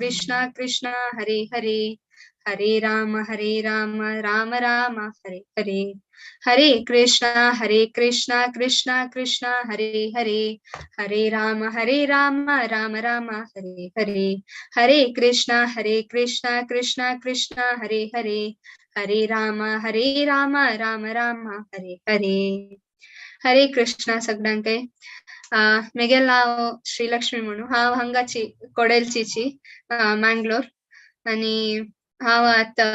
कृष्ण कृष्ण हरे हरे, हरे राम राम राम हरे हरे, हरे कृष्ण कृष्ण कृष्ण हरे हरे, हरे राम राम राम हरे हरे, हरे कृष्ण कृष्ण कृष्ण हरे हरे, हरे राम राम राम हरे हरे. हरे कृष्ण सगळ्यांके. मेगेल नाव श्रीलक्ष्मी म्हणू. हांव हांगाची कोडेलची मँगलोर आणि हांव आता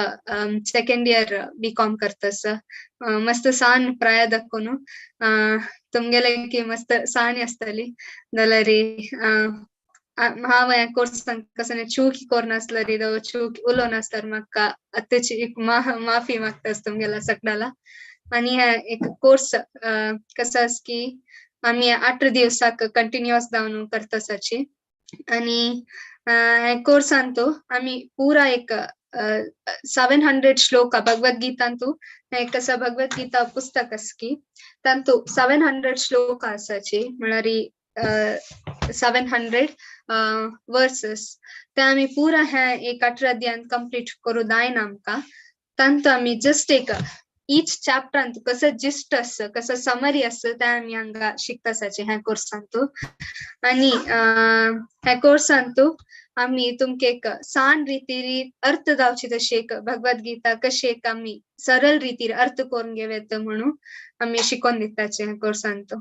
सेकंड इयर बीकॉम करतस. मस्त सान प्राय दाखोवन तुमगेले की मस्त साणी आसतली जाल्यार हांव ह्या कोर्सान कसं चूक कोरनासलरी दो चूक उलोनासल्यार म्हाका आताची एक माफी मागतास तुमगेला सगळ्याला. आणि एक कोर्स कसं आस की आम्ही 8 दिवसाक कंटिन्युअस जाऊन करतसाची आणि कोर्स आणतो आम्ही पूरा एक 700 श्लोक भगवद्गीतांतू एक कसा भगवद्गीता पुस्तक आस की तांतू 700 श्लोक आसाची म्हळ्यार 700 वर्सेस ते आम्ही पूरा ह्या एक 18 दियान कंप्लीट करू जायना आमकां. तांतू आम्ही जस्ट एक each chapter अंतु कसं जिस्ट असं कसं समरी असं त्या आम्ही हांगा शिकतासाचे ह्या कोर्सांतू. आणि ह्या कोर्सांतू आम्ही तुमके एक सान रितीरी अर्थ जावची तशी एक भगवद्गीता कशी एक आम्ही सरळ रितीर अर्थ करून घेवेत म्हणून आम्ही शिकवून दिताचे ह्या कोर्सांतू.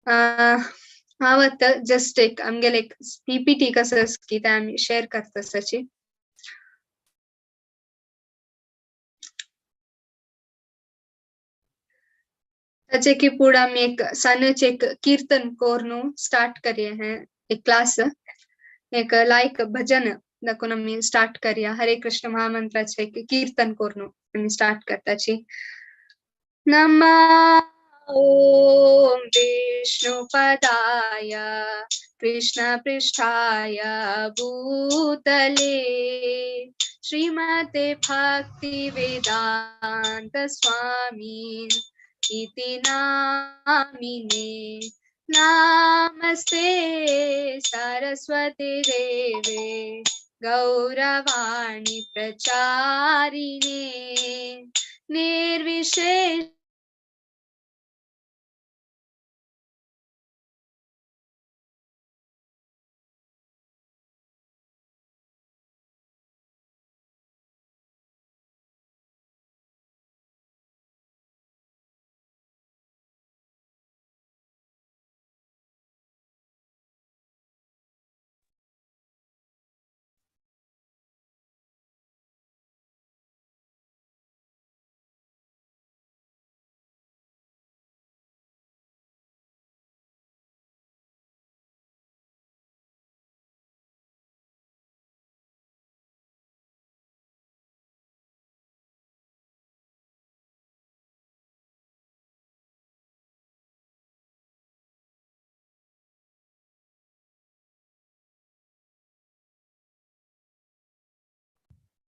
हांव आतां जस्ट एक आमगेले एक पीपीटी कसं की ते आम्ही शेअर करतासाची. ताचे की पुढे आम्ही एक सनच एक कीर्तन कोरनू स्टार्ट करिए हैं एक क्लास एक लाइक भजन दाखवून आम्ही स्टार्ट करिया. हरे कृष्ण महामंत्राचे एक कीर्तन कोरनू आम्ही स्टार्ट करताची. नमः ओम विष्णुपदाय कृष्ण पृष्ठाय भूतले श्रीमते भक्ति वेदांत स्वामी इति नामिने. नमस्ते सरस्वती देवे गौरवाणी प्रचारिणे निर्विशेष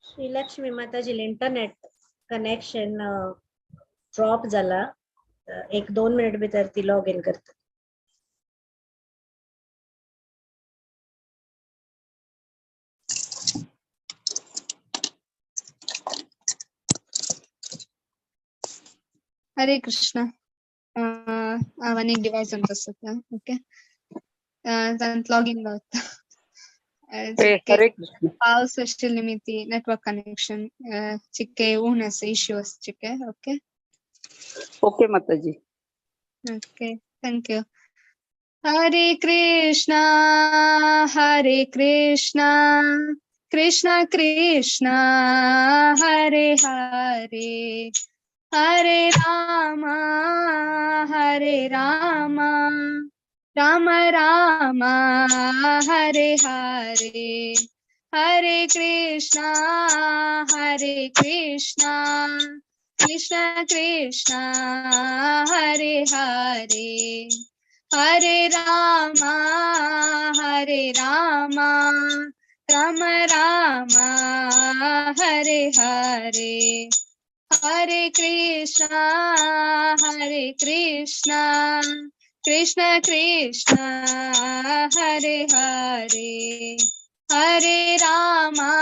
श्रीलक्ष्मी माताजी इंटरनेट कनेक्शन ड्रॉप झाला. 1-2 मिनिट भितर ती लॉग इन करता. हरे कृष्ण. अनेक डिवाइस असतात ओके तांत लॉगिन जाता. हरे कृष्ण. पावस अशिल्ले निमित्ती नेटवर्क कनेक्शन चिक्के उन्नस इश्यूस चिक्के ओके ओके माताजी. Okay thank you. Hare Krishna Krishna Krishna Hare Hare, हरे राम राम राम हरे हरे, हरे कृष्णा कृष्ण कृष्ण हरे हरे, हरे राम राम राम हरे हरे, हरे कृष्णा कृष्ण कृष्ण हरे हरे, हरे रामा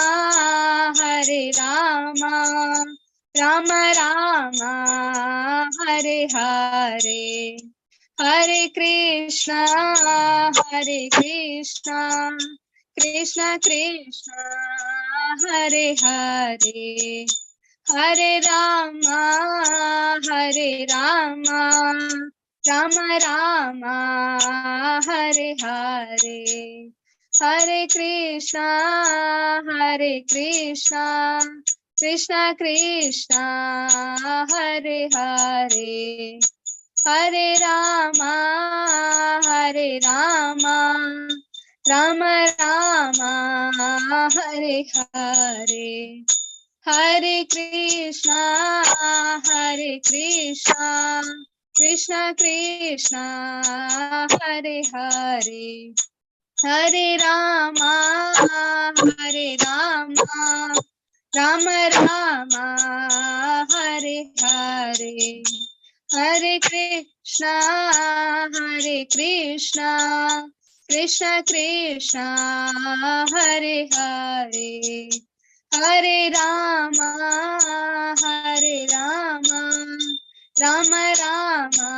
राम रामा हरे हरे, हरे कृष्णा कृष्णा कृष्णा हरे हरे, हरे रामा राम रामा हरे हरे, हरे कृष्णा कृष्णा कृष्णा हरे हरे, हरे रामा राम रामा हरे हरे, हरे कृष्णा कृष्णा कृष्णा हरे हरे, हरे रामा राम रामा हरे हरे, हरे कृष्णा कृष्णा कृष्णा हरे हरे, हरे रामा राम रामा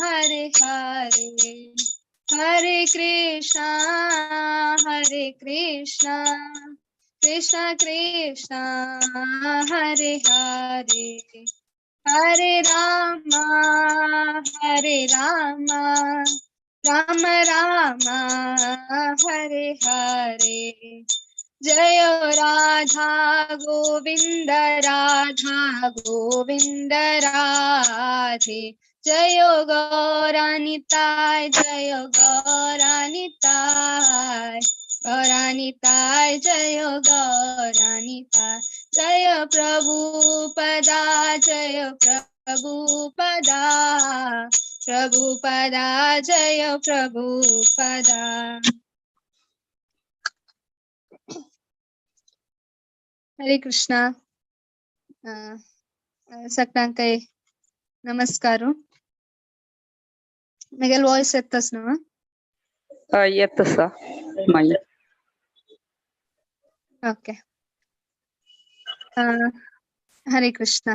हरे हरे, हरे कृष्णा कृष्णा कृष्णा हरे हरे, हरे रामा राम रामा हरे हरे, जय राधा गोविंद राधे, जय गौरानिताय जय गौरानिताय, जय प्रभुपदा जय प्रभुपदा। हरे कृष्णा सगळ्यांकय नमस्कार. मेगेल वॉइस येतस ना? येतसा माई. ओके. हरे कृष्णा.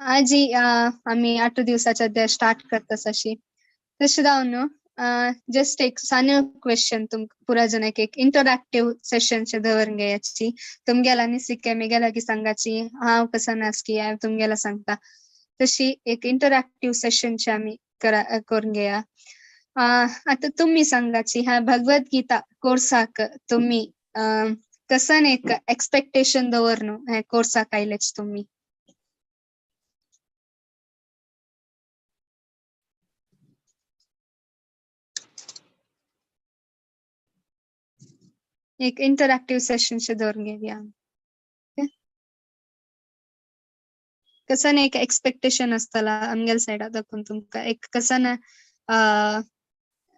आजी आम्ही 8 दिवसाच्या अध्याय स्टार्ट करतस अशी तशी जाऊन जस्ट एक सान्य क्वेश्चन तुम पुरा जन एक इंटरॅक्टिव्ह सेशन चे दवरून घ्यायची तुमगेला निसिके मेगेला की सांगाची हाव कसं नास की तुमगेला सांगता तशी एक इंटरॅक्टिव्ह सेशन चे आम्ही करून घेया. आता तुम्ही सांगाची ह्या भगवद्गीता कोर्साक तुम्ही कसं एक एक्सपेक्टेशन दवरनो ह्या कोर्साक आयलेच तुम्ही. एक इंटरॅक्टिव्ह सेशन चे दवरून घेऊया. कसं एक एक्सपेक्टेशन असतला आमगेल साइडा दाखवून तुमका एक कसं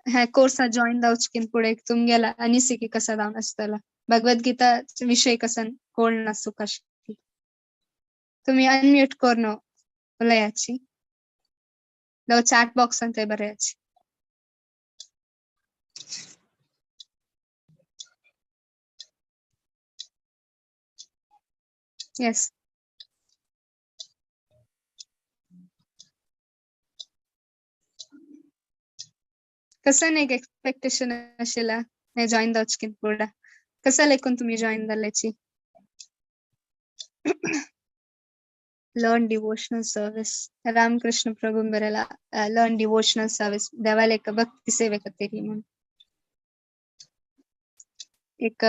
ह्या कोर्सा जॉईन जावचकिन पुढे तुमगेला अनिसिकी कसा जावन असतला भगवद्गीता विषय कसन कोण नसू कशी तुम्ही अनम्यूट करनो उलयाची दो चॅट बॉक्स अंत बरेयाची. यस कसं एक एक्सपेक्टेशन असेला हे जॉईन जावचकिन पुढे कसं लेकून तुम्ही जॉईन जाल्याची. Learn devotional service Ramakrishna Prabhu बरेला लर्न डिवोशनल सर्विस देवाला एक भक्ती सेवे करतेली म्हणून एक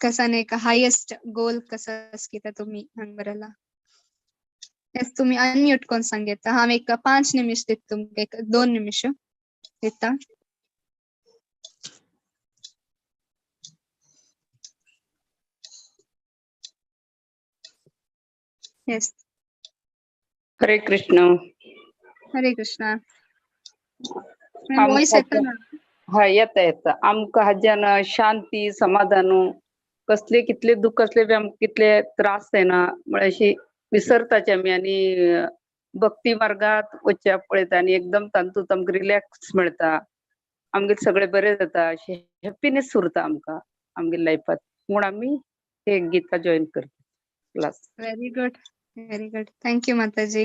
कसा एक हायेस्ट गोल कसा असकिता तुम्ही हंग बरेला. यस तुम्ही अनम्यूट कोण सांगेता हांव एक 5 निमिष देत तुमका एक 2 निमिष देता. यस हरे कृष्ण. हरे कृष्णा. वॉइस येता ना? हा येता आमका हाज्यान शांती समाधान कसले कितले दुःख असले बी आमका कितले त्रास जायना म्हळ्यार अशी विसरताचे आमी आनी भक्ती मार्गात वचच्या पळयता आनी एकदम तांतूत आमकां रिलॅक्स मेळटा आमगे सगळे बरे जाता अशें हॅपीनेस उरता आमकां आमगे लायफात म्हूण आमी हे गीता जॉईन करता class. Very good, very good. Thank you माताजी.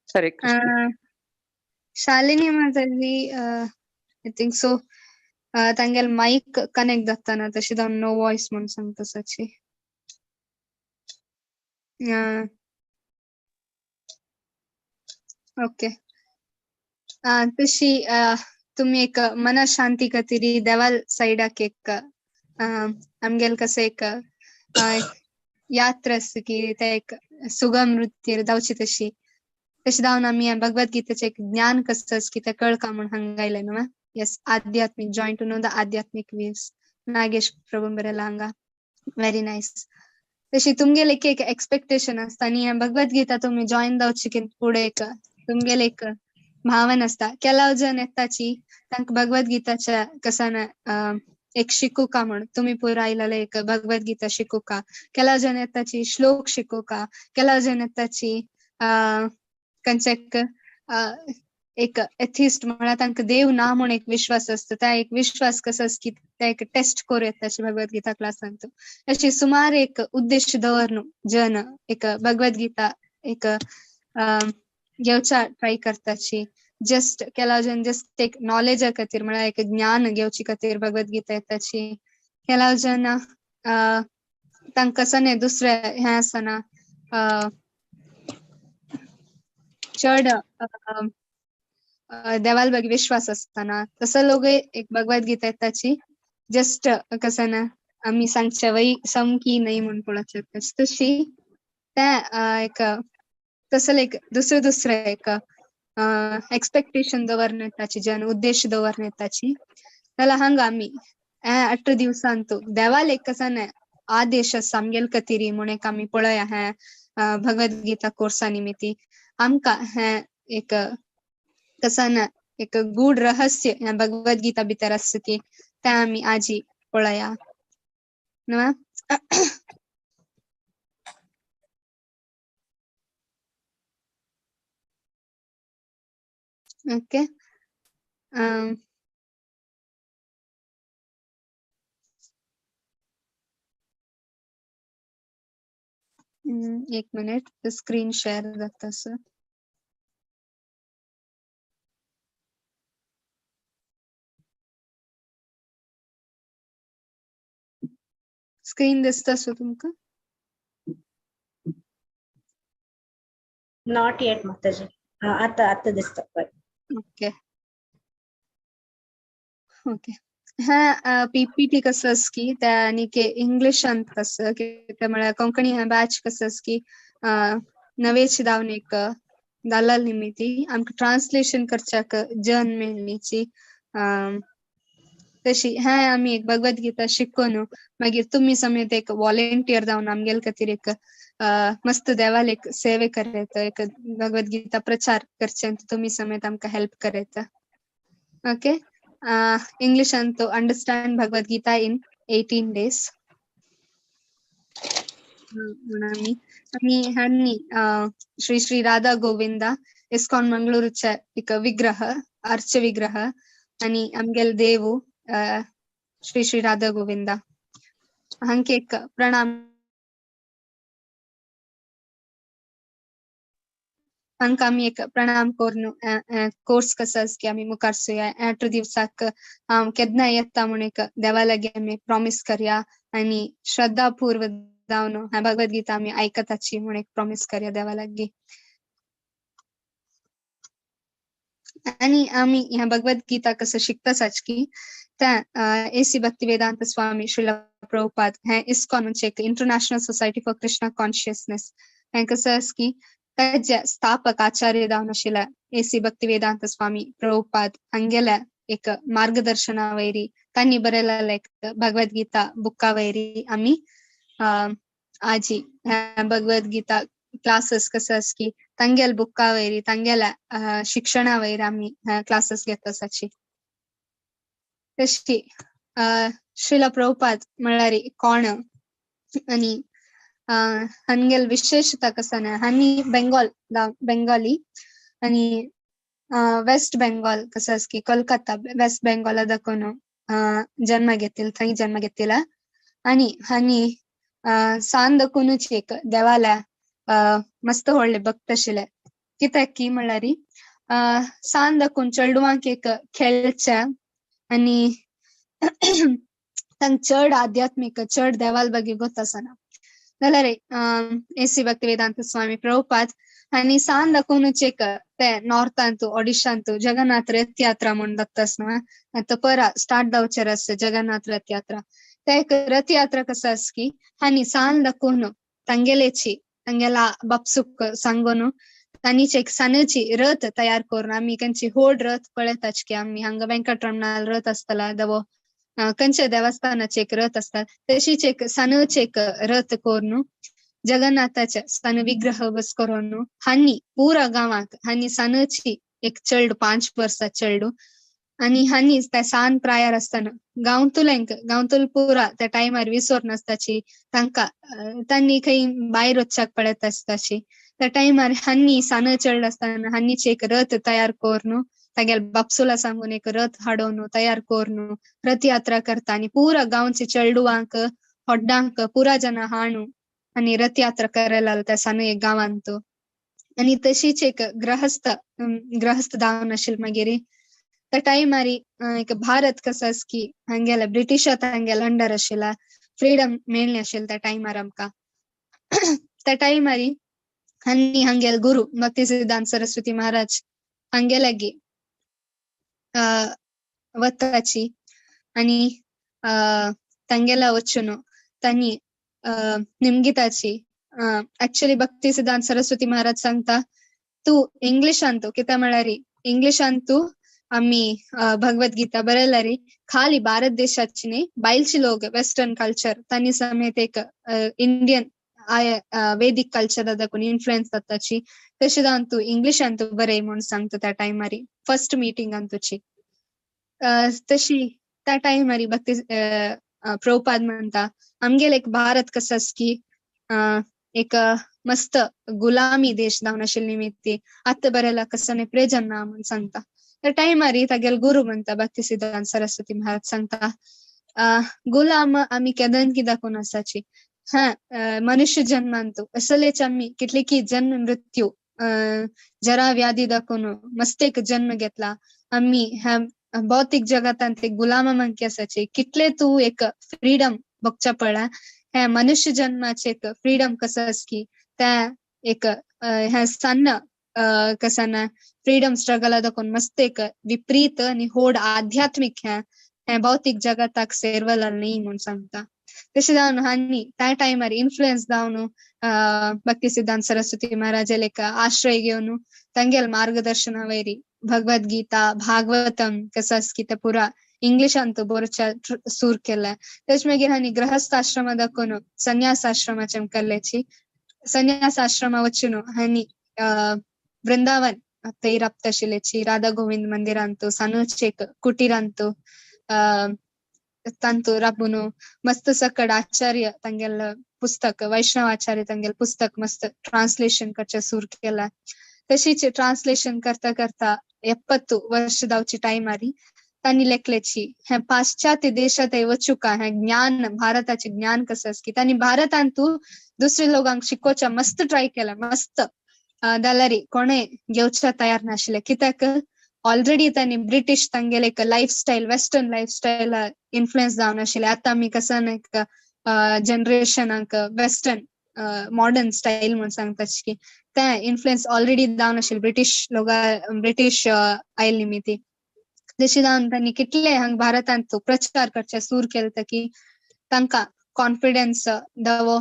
हरे कृष्ण. शालिनी माताजी, आय थिंक सो तांगेल माईक कनेक्ट जाताना तशी जावन नो वॉइस म्हणून सांगता तसाची. ओके. तशी तुम्ही एक मन शांती खातीर देवाल सायडाक एक आमगेल कसं एक यात्रा आसता की ते एक सुगम नृत्य जावची तशी जावन आमी भगवद्गीतेचे एक ज्ञान कसं आस की ते कळका म्हणून हांगायलें न्हू. येस, आध्यात्मिक जॉईन टू नो द आध्यात्मिक वेव्स. नागेश प्रभू बरेला हांगा. Very nice. तशी तुमगेल एक एक एक्सपेक्टेशन आसता आनी भगवद्गीता तुम्ही जॉईन जावची की फुडें एक तुमगेल एक भावना आसता. ಕೆಲವು ಜನ ಎತ್ತಾಚಿ तांक भगवद्गीताच्या कसान एक शिकुका म्हण तुम्ही पुरा आयलेले एक भगवद्गीता शिकुका. ಕೆಲವು ಜನ ಎತ್ತಾಚಿ श्लोक शिकुका. ಕೆಲವು ಜನ ಎತ್ತಾಚಿ कंचेक एक एथिस्ट म्हळ्यार तांकां देव ना म्हूण एक विश्वास आसता. त्या एक विश्वास कसो आस की ते एक टेस्ट करूं येताची भगवद्गीता क्लासांत. अशी सुमार एक उद्देश दवरून जन एक भगवद्गीता एक घेवच्या ट्राय करताची. जस्ट ಕೆಲವು जन जस्ट एक नॉलेज खातीर म्हळ्यार एक ज्ञान घेवची खातीर भगवद्गीता येताची. ಕೆಲವು जन तांकां सने दुसरे हे आसना चड देवाल ಬಗ್ಗೆ विश्वास असताना तसं लोक एक भगवद्गीता येताची जस्ट कसं ना आम्ही सांगच्या वय समकी नाही म्हणून पळोवचे तशी त्या एक तसं एक दुसरे एक एक्सपेक्टेशन दवरण्याची जन उद्देश दवरण्याची त्याला हांगा आम्ही 8 दिवसांतू देवाल एक कसं ना आदेश समगेल कतिरी म्हणून एक आम्ही पळया हे भगवद्गीता कोर्सा निमित्ती आमका हे एक कसं ना एक गूढ रहस्य ह्या भगवद्गीता भितर आसता की ते आमी आजी पळया न्हू. ओके. एक मिनिट स्क्रीन शेअर जाता सर. स्क्रीन दिसता सो तुमका? नॉट येट माताजी. आता दिसतं. Okay okay. हा पीपीटी कसं आस की त्या आणि के इंग्लिशांत कसं की त्यामुळे कोंकणी हा बॅच कसं आस की नवेच दावन एक दालाल निमित्ती आमकां ट्रान्सलेशन करच्याक जन मेळणीची तशी हा आम्ही एक भगवद्गीता शिकून मागीर तुम्ही समेत एक वॉलंटियर जावन आमगेल खातीर एक मस्त देवाल एक सेवे करत एक भगवद्गीता प्रचार करचे तुम्ही समेत आमकां हेल्प करत. Okay. English and to understand Bhagavad Gita in 18 days. आणि श्री श्री राधा गोविंदा इस्कॉन मंगळूरच्या एक विग्रह अर्च विग्रह आणि आमगेल देवू श्री श्री राधा गोविंदा हांके एक प्रणाम हांकां आमी एक प्रणाम करून कोर्स कसो आस की आमी मुखार सुया 8 दिवसाक हांव केन्ना येता म्हूण एक देवा लागीं आमी प्रॉमिस करया आनी श्रद्धापूर्व जावन ह्या भगवद्गीता आमी आयकताची म्हूण एक प्रॉमिस करया देवा लागीं. आणि आमी ह्या भगवद्गीता कसं शिकताच की त्या एसी भक्तिवेदांत स्वामी श्रील प्रभुपाद हे इस्कॉन म्हणजे एक international society for Krishna consciousness हे कसं आस की त्याच्या स्थापक आचार्य जावन आशिल्ल्या एसी भक्तिवेदांत स्वामी प्रभुपाद हांगेल्या एक मार्गदर्शना वयरी तांणी बरयलेल्या एक भगवद्गीता बुका वयरी आमी आजी भगवद्गीता क्लासेस कसं आस की तांगेल बुका वयरी तांगेल्या शिक्षणा वयर आमी क्लासेस घेता आसाची. तशी श्रील प्रभुपाद म्हळ्यार कोण आणि हांगेल विशेषता कसं ना हांनी बेंगॉली आणि वेस्ट बेंगॉल कसं की कोलकाता वेस्ट बेंगॉल दाखवून जन्म घेतील थंय जन्म घेतला आणि हानी सांद दाखवूनच एक देवाला मस्त व्हडले भक्त आशिल्ले कित्याक की म्हणल्यार सांद दाखवून चेडवांक एक खेळच्या आणि तांक चड आध्यात्मिक चड देवाल ಬಗ್ಗೆ ಗೊತ್ತಾಸನ जाल्यार एसी भक्तिवेदांत स्वामी प्रभुपाद आणि सांद दाखवूनच एक ते नॉर्थांत ओडिशांत जगन्नाथ रथ यात्रा म्हण जातास ना तो परा स्टार्ट जावचेर आस जगन्नाथ रथ यात्रा ते एक रथ यात्रा कसं आस की हानी सांद दाखवून तांगेला बापसूक सांगून तांनीच एक सनची रथ तयार करून आम्ही कंची होड रथ पळयताच की आम्ही हांगा वेंकटरमणाल रथ आसतला दवो कंचे देवस्थानाचे एक रथ असतात तशीच एक सनचे एक रथ करून जगन्नाथाचे सन विग्रह बस करून हानी पूरा गावात हानी सनची एक चेडू 5 वर्षा चेडू आणि हानी त्या सान प्रायर असताना गांवतुल पुरा त्या टायमार विसर नासताची तांका तांनी खंय भायर वचपाक पडत आसताची त्या टायमार हानी सान चेड असताना हानीचे एक रथ तयार करून तागेल बापसूला सांगून एक रथ हाडोवन तयार करून रथ यात्रा करता आणि पूरा गावचे चेडवांक होड्डांक पुरा जन हाणू आणि रथ यात्रा करायला त्या सान एक गावांत आणि तशीच एक ग्रहस्थ जावन आशिल मागीर त्या टायमार एक भारत कसं की हांगेला ब्रिटिशात हांगेला अंडर आशिल्ला फ्रीडम मेळ्ळी आशिल त्या टायमार आमकां त्या टायमार हांनी हांगेल गुरु भक्ती सिद्धांत सरस्वती महाराज हांगेलागी वताची आणि तांगेला वचून तांनी निमगिताची ऍक्च्युअली भक्ती सिद्धांत सरस्वती महाराज सांगता तू इंग्लिशांत कित्या म्हळ्यार इंग्लिशांत आम्ही भगवद्गीता बरयला रे खाली भारत देशाची न्ही बायलची लोक वेस्टर्न कल्चर तांनी समेत एक इंडियन वैदिक कल्चर दाखवून इन्फ्लुएन्स जाताची तशी जावन तू इंग्लिशांत बरय म्हणून सांगता त्या टायमार फर्स्ट मिटिंगान तुची तशी त्या टायमार भक्ती प्रभुपाद म्हणता आमगेल एक भारत कसं की एक मस्त गुलामी देश जावन आशिल्ली निमित्ती आत्ता बरयला कसं प्रेजन ना म्हणून सांगता त्या टायमार तागेल गुरु म्हणता भक्ती सिद्धांत सरस्वती महाराज सांगता गुलाम आम्ही केदन की दाखवून आसाची मनुष्य जन्मांतू असलेच आम्ही कितले जन्म मृत्यू जरा व्याधी दाखवून मस्त एक जन्म घेतला आम्ही ह्या भौतिक जगात गुलाम मंकी असाचे कितले तू एक फ्रीडम बघच्या पडला ह्या मनुष्य जन्माचे एक फ्रीडम कसं की त्या एक ह्या सन्न कसाना फ्रीडम स्ट्रगल दाखवून मस्त एक विपरीत आणि होड आध्यात्मिक ह्या भौतिक जगाताक सेरवला नाही म्हणून सांगता तशें जावन हांनी त्या टायमार इन्फ्लुएन्स जावन भक्ती सिद्धांत सरस्वती महाराज एक आश्रय घेवन तांगेल मार्गदर्शना वैरी भगवद्गीता भागवतम कसं की ते पुरा इंग्लिशांत बरोवच्या सूर केला तेच मागीर हांनी गृहस्थ आश्रम दाखवून संन्यास आश्रमाचे केल्ल्याची संन्यास आश्रम वचून हांनी वृंदावन थंय राबता आशिल्ल्याची राधा गोविंद मंदिरांत सानूचे कुटिरांत तांतू राबून मस्त सकड आचार्य तांगेल पुस्तक वैष्णव आचार्य तांगेल पुस्तक मस्त ट्रान्सलेशन करचे सूर केला तशीच ट्रान्सलेशन करता करता 70 वर्ष जावची टायमारी तांणी लेखल्याची ह्या पाश्चात्य देशात वचुका ह्या ज्ञान भारताचे ज्ञान कसं की तांणी भारतांतू दुसरे लोकांक शिकोवच्या मस्त ट्राय केला मस्त जाल्यार कोणे घेवच्या तयार नाशिल्ले कित्याक ऑलरेडी तांणी ब्रिटिश तांगेले एक लायफस्टायल वेस्टर्न लायफस्टायल इन्फ्लुएन्स जावन आशिल्ले आता आमी कसं एक जनरेशनाक वेस्टर्न मॉडर्न स्टाईल म्हणून सांगताच की त्या इन्फ्लुएन्स ऑलरेडी जावन आशिल्ले ब्रिटिश आयल निमित्ती जशी जावन तांणी कितले हांगा भारतांत प्रचार करचे सूर केलं की तांकां कॉन्फिडन्स दवो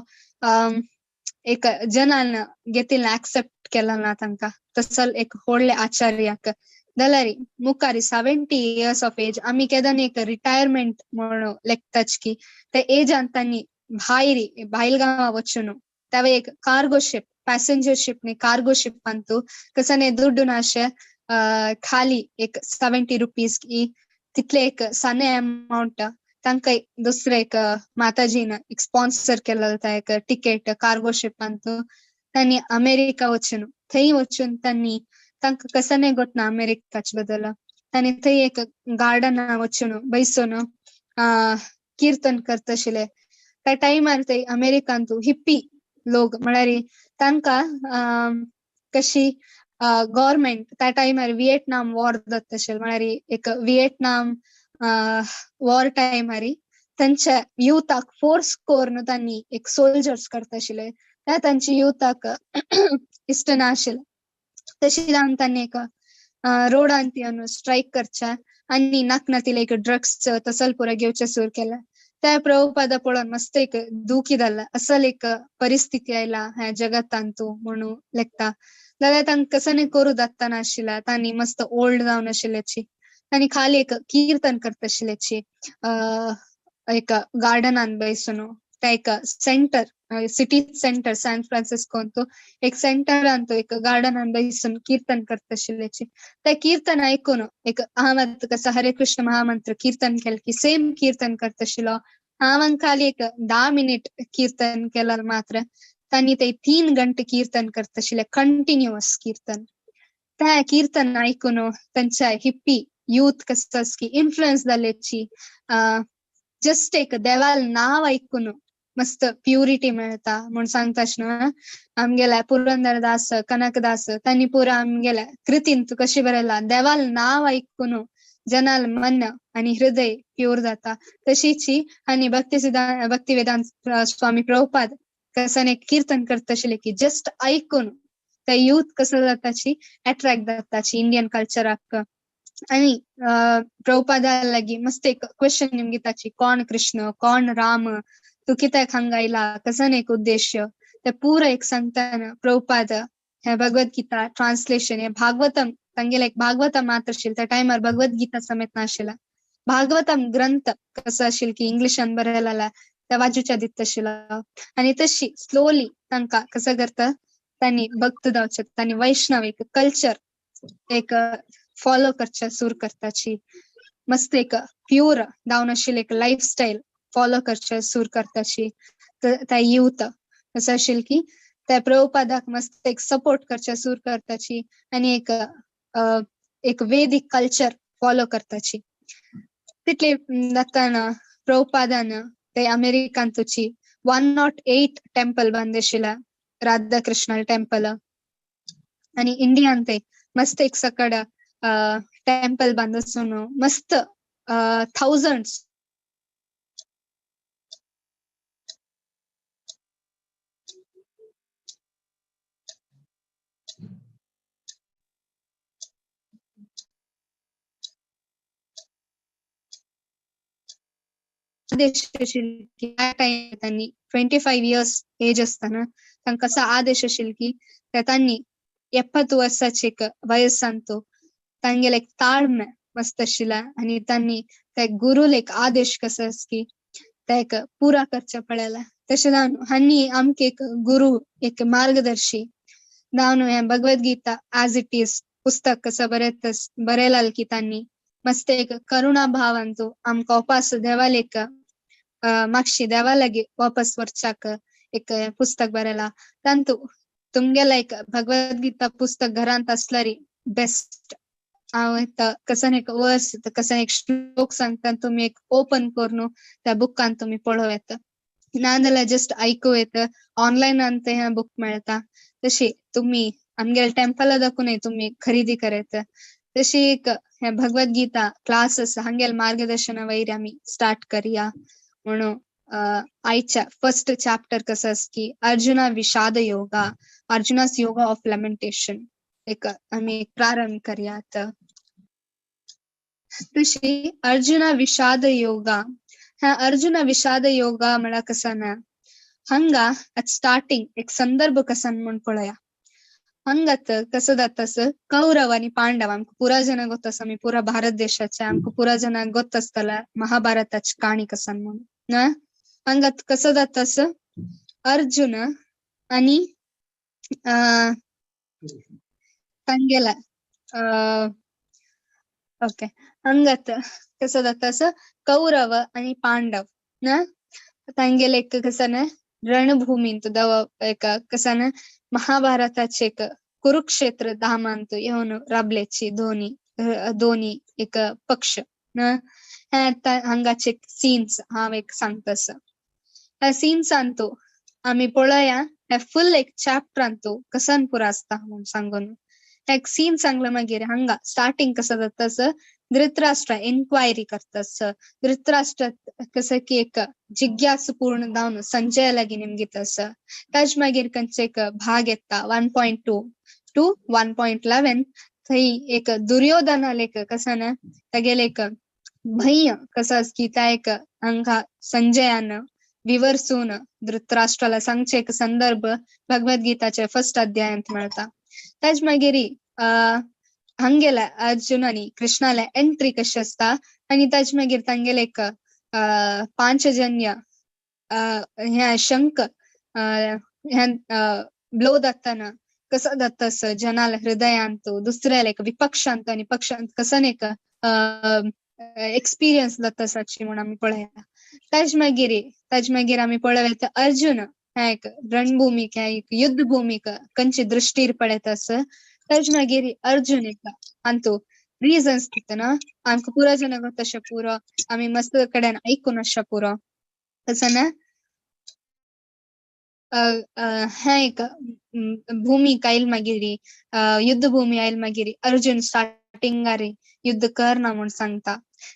एक जनान घेतिल्लें ऍक्सेप्ट केला ना तांकां तसल एक व्हडले आचार्याक जाल्यार मुखार 70 years ऑफ एज आमी केदान एक रिटायरमेंट म्हणून लेखताच की त्या एजान तांणी भायर गांवां वचून त्या एक कार्गो शिप पॅसेंजर शिप नी कार्गो शिपांतू कसं दुड्डू नाशे खाली एक 70 रुपीज की तितले एक सने अमाउंट तांकां दुसरे एक माताजीन एक स्पॉन्सर केलेलो एक टिकेट कार्गो शिपांतू तांणी अमेरिका वचून थंय वचून तांणी तांकां कसं नाही गोत ना अमेरिकाचे बद्दल. तांणी थंय एक गार्डन वचून बैसून कीर्तन करत आशिल्ले. त्या टायमार थंय अमेरिकान हिप्पी लोक म्हळ्यार तांकां कशी गव्हर्मेंट त्या टायमार व्हिएटनाम वॉर जाता आशिल्लो. म्हळ्यार एक व्हिएटनाम वॉर टायमार तांच्या युथाक फोर्स करून तांणी एक सोल्जर्स करता आशिल्ले. त्या तांच्या युथाक इश्ट ना आशिल्लें. तशी जावन तांणी एक रोडान येवन स्ट्रायक करच्या आनी नाकना तिला एक ड्रग्स तसल पुरा घेवचे सुरू केला. त्या प्रभुपादा पळोवन मस्त एक दुखी जाल्ला. असल एक परिस्थिती आयला ह्या जगतांतू म्हणून लेखता. जाल्यार तांकां कसं नाही करू जाता नाशिल्ला. तांणी मस्त ओल्ड जावन आशिल्ल्याची तांणी खाली एक कीर्तन करता आशिल्ल्याची एक गार्डनान बैसून. त्या एक सेंटर सिटी सेंटर सॅन फ्रान्सिस्कोन एक सेंटरान एक गार्डनान बैसून कीर्तन करता आशिल्ल्याची. त्या कीर्तन ऐकून एक हांव कसं हरे कृष्ण महामंत्र कीर्तन केलं की सेम कीर्तन करता आशिल्लो. हांव खाली एक 10 मिनिट कीर्तन केलं मात्र तांणी ते 3 घंटे कीर्तन करता आशिल्ले, कंटिन्युअस कीर्तन. त्या कीर्तन ऐकून तांच्या हिप्पी यूथ कसं की इन्फ्लुएन्स जाल्ल्याची. जस्ट एक देवाल नाव ऐकून मस्त प्युरिटी मेळता म्हणून सांगता आशिल्लो. आमगेल्या पुरंदरदास कनकदास तांणी पुरा आमगेल्या कृतीन कशी बरयला देवाल नाव ऐकून जनाल मन आणि हृदय प्युर जाता. तशीची आणि भक्तिवेदांत स्वामी प्रभुपाद कसं एक कीर्तन करता आशिल्ले की जस्ट ऐकून त्या यूथ कसं जाताची अट्रॅक्ट जाताची इंडियन कल्चराक. आणि प्रभुपादा लागी मस्त एक क्वेश्चन निमगिताची कोण कृष्ण कोण राम तू कित्याक हांगा आयला कसं एक उद्देश ते पुरा एक सांगताना प्रभुपाद हे भगवद्गीता ट्रान्सलेशन हे भागवतम तांगेला एक भागवतम मात्र आशिल्लो. त्या टायमार भगवद्गीता समेत नाशिल्ला. भागवतम ग्रंथ कसं आशिल्लो की इंग्लिशान बरयला त्या वाचूच्या दिता आशिल्लो. आणि तशी स्लोली तांकां कसं करता तांणी भक्त जावचे तांणी वैष्णव एक कल्चर एक फॉलो करच्या सुरू करताची. मस्त एक प्युअर जावन आशिल्ले एक लायफस्टायल फॉलो करच्या सुरू करताची. त्या यूथ कसं आशिल्लो की त्या प्रभुपादाक मस्त एक सपोर्ट करच्या सुरू करताची आणि एक वेदिक कल्चर फॉलो करताची. तितले जाताना प्रभुपादान ते अमेरिकान तुची 108 टेम्पल बांद आशिल्ला राधा कृष्ण टेम्पल. आणि इंडियान ते मस्त एक सकड टेम्पल बांदसून मस्त थाउजंड्स आदेश आशिल्लो की त्या टायमार तांणी 25 इयर्स एज असताना तांकां असो आदेश आशिल्लो की तांणी 70 वर्साचे एक वयस्सांतो तांगेले एक ताळमे मस्त आशिल्ला. आणि तांणी त्या गुरुल एक आदेश कसं की ते एक पुरा करच्या पडला. तशें जावन हांणी आमके एक गुरु एक मार्गदर्शी जावन हे भगवद्गीता ऍज इट इज पुस्तक कसं बरयला की तांणी मस्त एक करुणा भावांतू आमकां वापस देवाल एक मागशी देवा लागी वापस वरच्याक एक पुस्तक बरयला. तांतू तुमगेला एक भगवद्गीता पुस्तक घरांत असल्यारी बेस्ट. हांव कसं एक वर्स कसं एक श्लोक सांगता तुम्ही एक ओपन करून त्या बुकान तुम्ही पळोव येता. नाजाल्यार जस्ट ऐकू येतं. ऑनलायन ते हे बुक मेळता. तशी तुम्ही आमगेल्या टेम्पला दाखून तुम्ही खरेदी करायचं. तशी एक हे भगवद्गीता क्लासेस हांगेल मार्गदर्शना वयर आम्ही स्टार्ट करूया म्हणून आयच्या फर्स्ट चॅप्टर कसं की अर्जुना विषाद योगा अर्जुनास योगा ऑफ लॅमेंटेशन एक आम्ही प्रारंभ करूयात. तशी अर्जुना विषाद योगा ह्या अर्जुना विषाद योगा म्हणा कसा ना हंगा at स्टार्टिंग एक संदर्भ कसा म्हणून पळया. हंगात कसं जातस कौरव आणि पांडव आमक पुरा जन गोतस आम्ही पुरा भारत देशाचे आमक पुरा जन गोत असतला महाभारताची कहाणी कसा म्हणून ना. हंगात कसं जातस अर्जुन आणि तांगेला ओके हंगात कसं जातस कौरव आणि पांडव ना तांगेला एक कसं ना रणभूमी दव एक कसं ना महाभारताचे एक कुरुक्षेत्र धामांत येऊन राबल्याची दोन्ही एक पक्ष न हांगाचे सीन्स हांव एक सांगतास. ह्या सीन्स आणतो आम्ही पळया हे फुल एक चॅप्टर आणतो कसन पुरा असता म्हणून सांगून एक सीन सांगलं मागीर हांगा स्टार्टिंग कसं जातास धृतराष्ट्र एन्क्वायरी करतास. धृतराष्ट्र कसं की एक जिज्ञास पूर्ण जावन संजय लागी निमगितास. ताज मागीर खंयचे एक भाग येता 1.2 to 1.11 थंय एक दुर्योधनाल एक कसं ना तागेले एक भय कसं की त्या एक हांगा संजयान विवरसून धृतराष्ट्राला सांगचे एक संदर्भ भगवद्गीताचे फर्स्ट अध्यायांत मेळता. ताज मागीर हंगेला अर्जुनानी कृष्णाला एंट्री कशी असता आणि ताज मागीर तांगेले एक पांचजन्य ह्या शंख ब्लो जाताना कसं जातास जनाला हृदयांत दुसऱ्याला एक विपक्षांत आणि पक्षांत कसं एक एक्सपिरियन्स जातासाची म्हणून आम्ही पळया. ताज मागीर आम्ही पळयत अर्जुन ह्या एक रणभूमीक ह्या एक युद्ध भूमीक कंची दृष्टीर पळयत अस. ताज मागीर अर्जुन एक अंतू रिझन्स दितना आमकां पुरो जन तशें पुरो आम्ही मस्त कडेन ऐकून अशा पुरो तसं ना ह्या एक भूमी आयल मागीर युद्ध भूमी आयल मागीर अर्जुन स्टार्टिंगारी युद्ध करना म्हणून सांगता.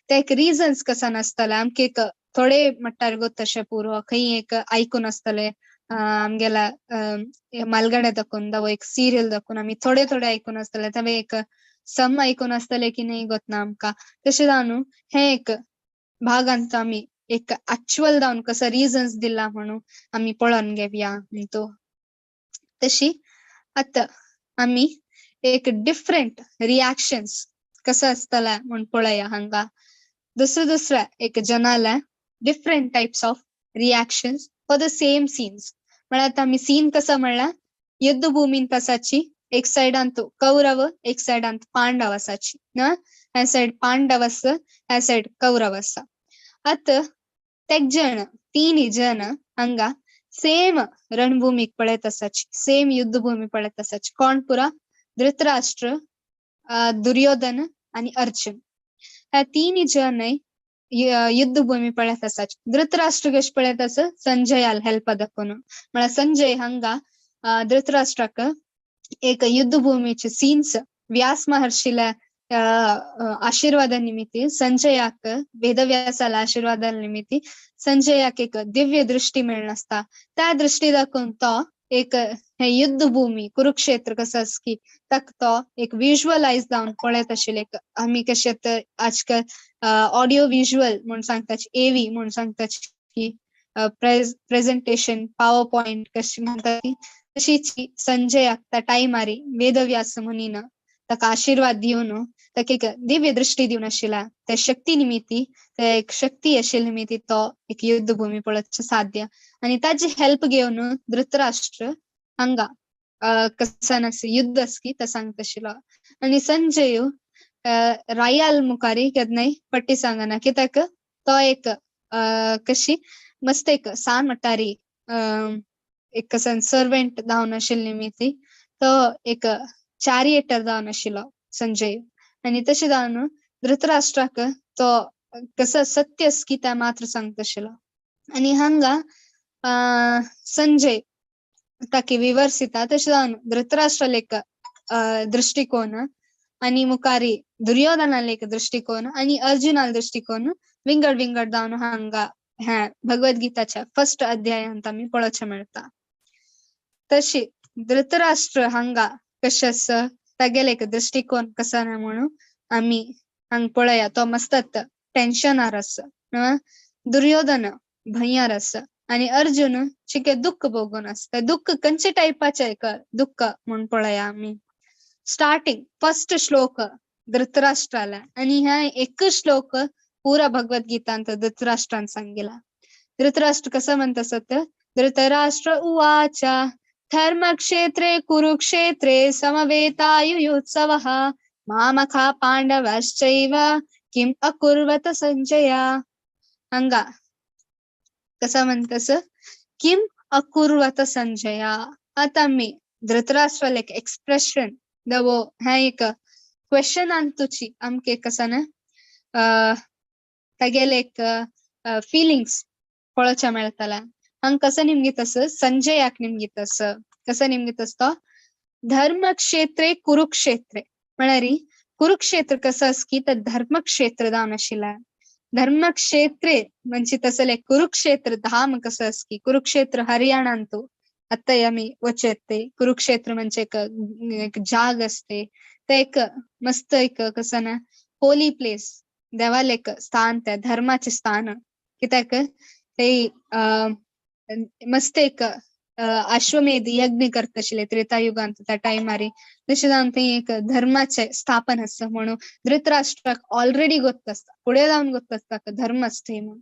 ते एक रिझन्स कसं नासतले आमके एक थोडे मट्टार गोत तशें पुरो खंय एक ऐकून आसतले आमगेला मालगडे दाखोवन दावो एक सिरियल दाखोवन आम्ही थोडे ऐकून आसतले तवे एक सम ऐकून आसतले की नाही गोत ना आमकां. तशें जावन हे एक भागांत आम्ही एक ऍक्च्युअल जावन कसं रिझन्स दिला म्हणून आम्ही पळोवन घेवया तो. तशी आता आम्ही एक डिफरंट रिएक्शन्स कसं आसतला म्हणून पळया. हांगा दुसऱ्या एक जनाला different types of reactions for the same scenes. म्हळ्यार आता आम्ही सीन कसं म्हणल्यार युद्ध भूमीन तसाची एक सायडांत कौरव एक सायडांत पांडव असाची ना. ह्या सायड पांडव आस ह्या सायड कौरव आसा. आता तीन जण हांगा सेम रणभूमीक पळयत असाची सेम युद्ध भूमी पळयत असाची. कोण पुरा धृतराष्ट्र दुर्योधन आणि अर्जुन ह्या तीन जण युद्ध भूमी पळयत असाची. धृतराष्ट्र कशें पळयत आस संजयाल हेल्प दाखोवन म्हळ्यार संजय हांगा धृतराष्ट्राक एक युद्ध भूमीचे सीन्स व्यास महर्षीला आशीर्वादा निमित्ती संजयाक वेदव्यासाला आशीर्वादा निमित्ती संजयाक एक दिव्य दृष्टी मेळनासता. त्या दृष्टी दाखोवन तो एक हे युद्ध भूमी कुरुक्षेत्र कसं की तक तो एक विज्युअलाइज जावन पळयत आशिल्ले. आम्ही कशें आजकाल ऑडिओ विज्युअल म्हणून सांगताची एवी म्हणून सांगताची की प्रेझेंटेशन पॉवर पॉइंट कशी म्हणतात तशीच संजयाक त्या टायमारी वेदव्यास मुनीन ताका आशीर्वाद दिवन ताका एक दिव्य दृष्टी दिवन आशिल्ला. त्या शक्ती निमित्ती त्या एक शक्ती आशिल्ले निमित्ती तो एक युद्ध भूमी पळोवचें साध्य. आणि ताची हेल्प घेवन धृतराष्ट्र हांगा कसन युद्ध असकी ते सांगता आशिल्लो. आणि संजय रायाल मुखारी केदनाय पट्टी सांगना कित्याक तो एक कशी मस्त एक सान मटारी एक कसन सर्वेंट जावन आशिल्ले निमित्ती तो एक चॅरिएटर जावन आशिल्लो संजय. आणि तशें जावन धृतराष्ट्राक तो कसं सत्य असकी त्या मात्र सांगता आशिल्लो. आणि हांगा संजय ताकी विवर्सिता तशें जावन धृतराष्ट्राल एक दृष्टिकोन आणि मुखारी दुर्योधनाल एक दृष्टिकोन आणि अर्जुनाल दृष्टिकोन विंगड जावन हांगा ह्या भगवद्गीताच्या फर्स्ट अध्यायांत आम्ही पळोवचें मेळटा. तशी धृतराष्ट्र हांगा कशें आस तागेले एक दृष्टिकोन कसा ना म्हणून आम्ही हांगा पळया. तो मस्तत टेन्शनार आस. दुर्योधन भंयार आस आणि अर्जुन चिके दुःख भोगून आसता. दुःख खंयचे टायपाचे एक दुःख म्हणून पळया आम्ही. स्टार्टिंग फर्स्ट श्लोक धृतराष्ट्राला आणि ह्या एक श्लोक पुरा भगवद्गीतांत धृतराष्ट्रान सांगिला. धृतराष्ट्र कसं म्हणत असत धृतराष्ट्र उवाच धर्मक्षेत्रे कुरुक्षेत्रे समवेतायुयुत्सवः मामखा पांडवश्चैव किम अकुर्वत संजया. हांगा कसं म्हणतस किम अकुर्वत संजया. आता मी धृतराष्ट्र लायक एक्सप्रेशन दवो हे एक क्वेश्चन अंतुची आमके कसन तेगेले एक फिलिंग्स पळोवच्या मेळटला हंग कसं निम्गे तसं संजयाक निम्गे तसं कसं निम्गे तसं धर्मक्षेत्रे कुरुक्षेत्रे म्हळ्यार कुरुक्षेत्र कसं असकी तर धर्मक्षेत्र जावन आशिल्ला धर्मक्षेत्रे म्हणजे तसं लायक कुरुक्षेत्र धाम कसं असकी कुरुक्षेत्र हरियाणा अंतू आता आम्ही वचेते कुरुक्षेत्र म्हणजे एक जाग असते ते एक मस्त एक कसं ना होली प्लेस देवाला एक स्थान त्या धर्माचे स्थान कित्याक ते मस्त एक अश्वमेध यज्ञ करत आशिल्ले त्रेतायुगांत त्या टायमार तशें जावन ते एक धर्माचे स्थापन आसा म्हणून धृतराष्ट्राक ऑलरेडी गोत्त आसता फुडें जावन गोत्त आसता धर्म असते म्हणून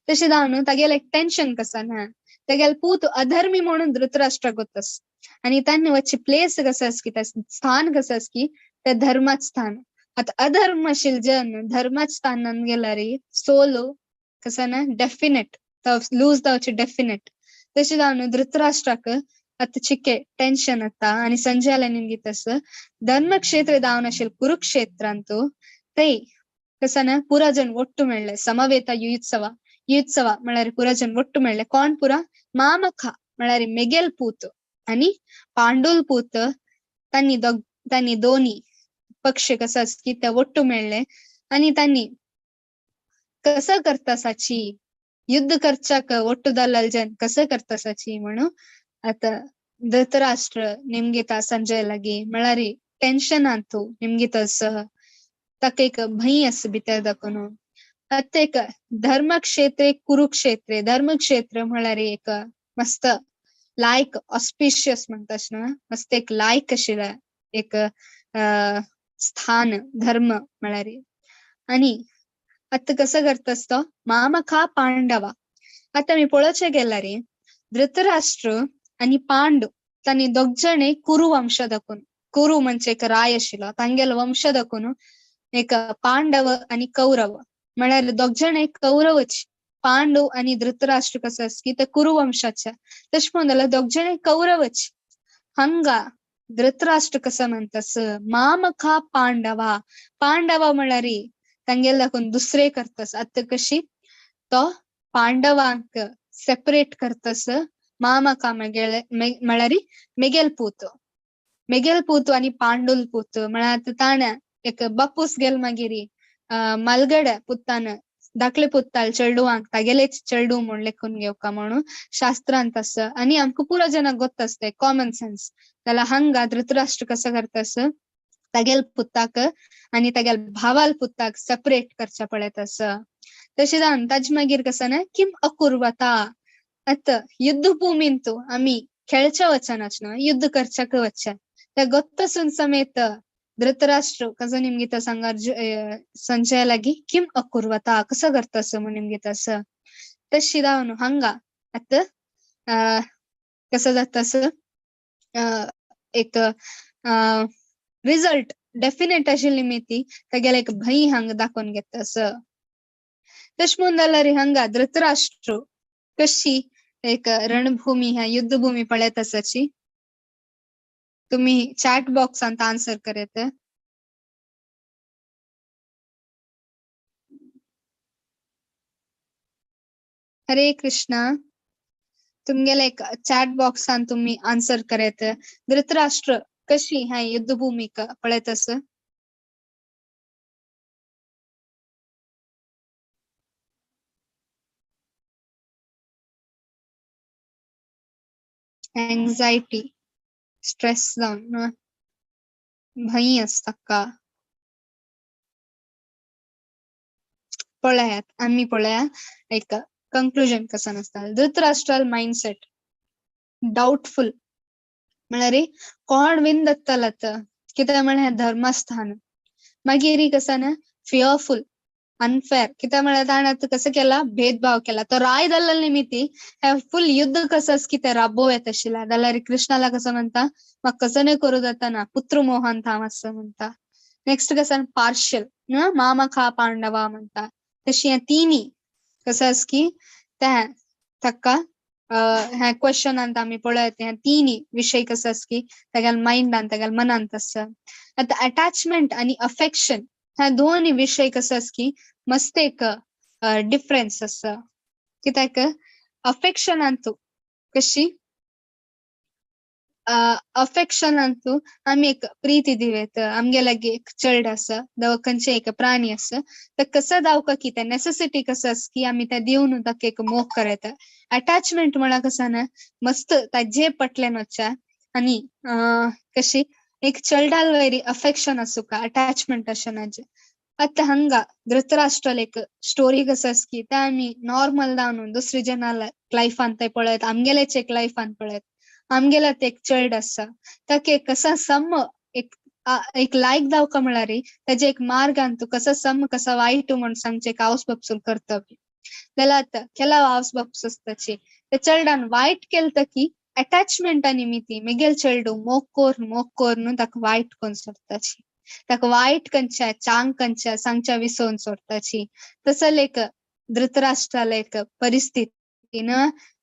तशें जावन तागेलें एक टेन्शन कसं ना तेगेल पूत अधर्मी म्हणून धृतराष्ट्राक गोत्त आसा आनी तांणी वचचे प्लेस कसं असकी स्थान कसं असकी ते धर्माच स्थान आता अधर्मशील जन धर्माच स्थानान गेल्यार सोलो कसं ना डेफिनेट लूज जावचे डेफिनेट तशें जावन धृतराष्ट्राक आता चिके टेन्शन येता आनी संजयाला निमगे तसं धर्मक्षेत्र जावन आशिल्ले कुरुक्षेत्रांतू ते कसं ना पुरा जण ಒಟ್ಟು मेळ्ळे समवेत युत्सव म्हळ्यार पुरा जण ಒಟ್ಟು मेळ्ळे कोण पुरा मामख म्हळ्यार मेगेल पूत आनी पांडुल पूत तांणी दोन्ही पक्ष कसं असकी ते ಒಟ್ಟು मेळ्ळे आनी तांणी कसं करतासाची युद्ध करच्याक ಒಟ್ಟು दलाल जन कसं करतासाची म्हणून आता धृतराष्ट्र निमगे ता संजय लागी म्हळ्यार टेन्शन आंतू निमगे तसं ताका एक भंय आसा भितर दाखोवन आता एक धर्मक्षेत्रे कुरुक्षेत्रे धर्मक्षेत्र म्हळ्यार एक मस्त लायक ऑस्पिशियस म्हणटाश न्हू मस्त एक लायक आशिल्ला एक स्थान धर्म म्हळ्यार आनी आता कसं करतास तो मामखा पांडवा आता मी पळोवचे गेल्यार धृतराष्ट्र आनी पांडू तांणी दोग जणे कुरु वंश दाखोवन कुरु म्हणजे एक राय आशिल्लो तांगेलो वंश दाखोवन एक पांडव आनी कौरव म्हळ्यार दोग जणे कौरवच पांडू आनी धृतराष्ट्र कसं असकी ते कुरु वंशाचे तशें पळोवन जाल्यार दोग जणे कौरवच हंगा धृतराष्ट्र कसं म्हणतास मामखा पांडवा पांडवा म्हळ्यार तांगेल दाखोवन दुसरे करतास आता कशी तो पांडवांक सेपरेट करतास मामका म्हळ्यार मेगेल पूत आनी पांडुल पूत म्हळ्यार ताणें एक बापूस गेल मागीर मालगड पुत्तान धाकले पुत्ताल चेडूवांक तागेलेच चेडू म्हूण लेखून घेवका म्हणून शास्त्रांत आसा आनी आमकां पुरो जनाक गोत्त आसता कॉमन सेन्स जाल्यार हांगा धृतराष्ट्र कसं करतास तागेल पुत्ताक आनी तागेल भावाल पुत्ताक सेपरेट करचे पडत आसा तशें जावन ताजे मागीर कसं ना किम अकुर्वता आता युद्ध भूमींतू आमी खेळच्या वचनाच न्हू युद्ध करच्याक वचचे ते गोत्तसून समेत धृतराष्ट्र कसं निमगे तसं संजय लागी किम अकुर्वता कसं करतास म्हूण निमगे तसं तशी जावन हांगा आता कसं जातास एक रिजल्ट डेफिनेट आशिल्ली मिती तेगेले एक भंय हांगा दाखोवन घेतास तशें म्हणून जाल्यार हांगा धृतराष्ट्र कशी एक रणभूमी ह्या युद्धभूमी पळयत आसाची तुम्ही चॅट बॉक्सांत आन्सर करेत हरे कृष्णा तुमगेले एक चॅट बॉक्सान तुम्ही आन्सर करेत धृतराष्ट्र कशी ह्या युद्धभूमिका पळयत आस एंजायटी स्ट्रेस जावन भंय आसता का पळयात आम्ही पळया एक कंक्लुजन कसं नसता धृतराष्ट्राल माइंडसेट डाउटफुल म्हळ्यार कोण विन जातलत कित्याक म्हळ्यार धर्मस्थान मागीर कसं ना फियरफुल अनफेअर कित्याक म्हळ्यार ताणें कसं केला भेदभाव केला तो राय दलाल निमित्ती फुल युद्ध कसं कितें राबोव येत आशिल्ला जाल्यार कृष्णाला कसं म्हणता म्हाका कसं नाही करू जाता पुत्र मोहन थांब असं म्हणता नेक्स्ट कसं पार्शियल मामखा पांडवा म्हणता तशी तिनी कसं की त्या ताका ह्या क्वेश्चन ಅಂತ आम्ही पळयत ह्या तिन्ही विषय कसं अस की तेगेल माइंड आणि तेगेल मनांत आसा. आता अटॅचमेंट आणि अफेक्शन ह्या दोन्ही विषय कसं अस की मस्त एक डिफरन्स आसा. कित्याक अफेक्शन अंतू कशी अफेक्शन अंतू आम्ही एक प्रीती दिवेत आमगे लागी एक चल्ड आसा दव खंयचे एक प्राणी आसा तर कसं दावका की ते नेसेसिटी कसं अस की आम्ही त्या दिवन ताका एक मोग करत. अटॅचमेंट म्हणा कसं ना मस्त ताजे पटले नोच्या आणि कशी एक चल्डाल वैरी अफेक्शन असू का अटॅचमेंट अशनाजे. आता हंಗ ಧೃತರಾಷ್ಟ್ರಲ್ एक स्टोरी कसं अस की त्या आम्ही नॉर्मल दावून दुसरी जनाला लाईफ ಅಂತ पळयत आमगेलेच एक लाईफ ಅಂತ पळयत आमगेला ते एक चल्ड आसा ताके कसा सम एक लायक दावका म्हळ्यार ताजे एक मार्ग अंतू कसा सम कसा वाईट म्हण सांगचे एक हावस बापसून कर्तव्य जाल्यार आता ಕೆಲವು हावस बाप्स असताची ते चल्डान वाईट केलता की अटॅचमेंट निमित्ती मिगेल चल्डू मोग कोर ताका वाईट कोन सोडताची ताका वाईट कंच्या चांग कंच्या सांगच्या विसवून सोडताची. तसं लेक ಧೃತರಾಷ್ಟ್ರಲ एक परिस्थितीन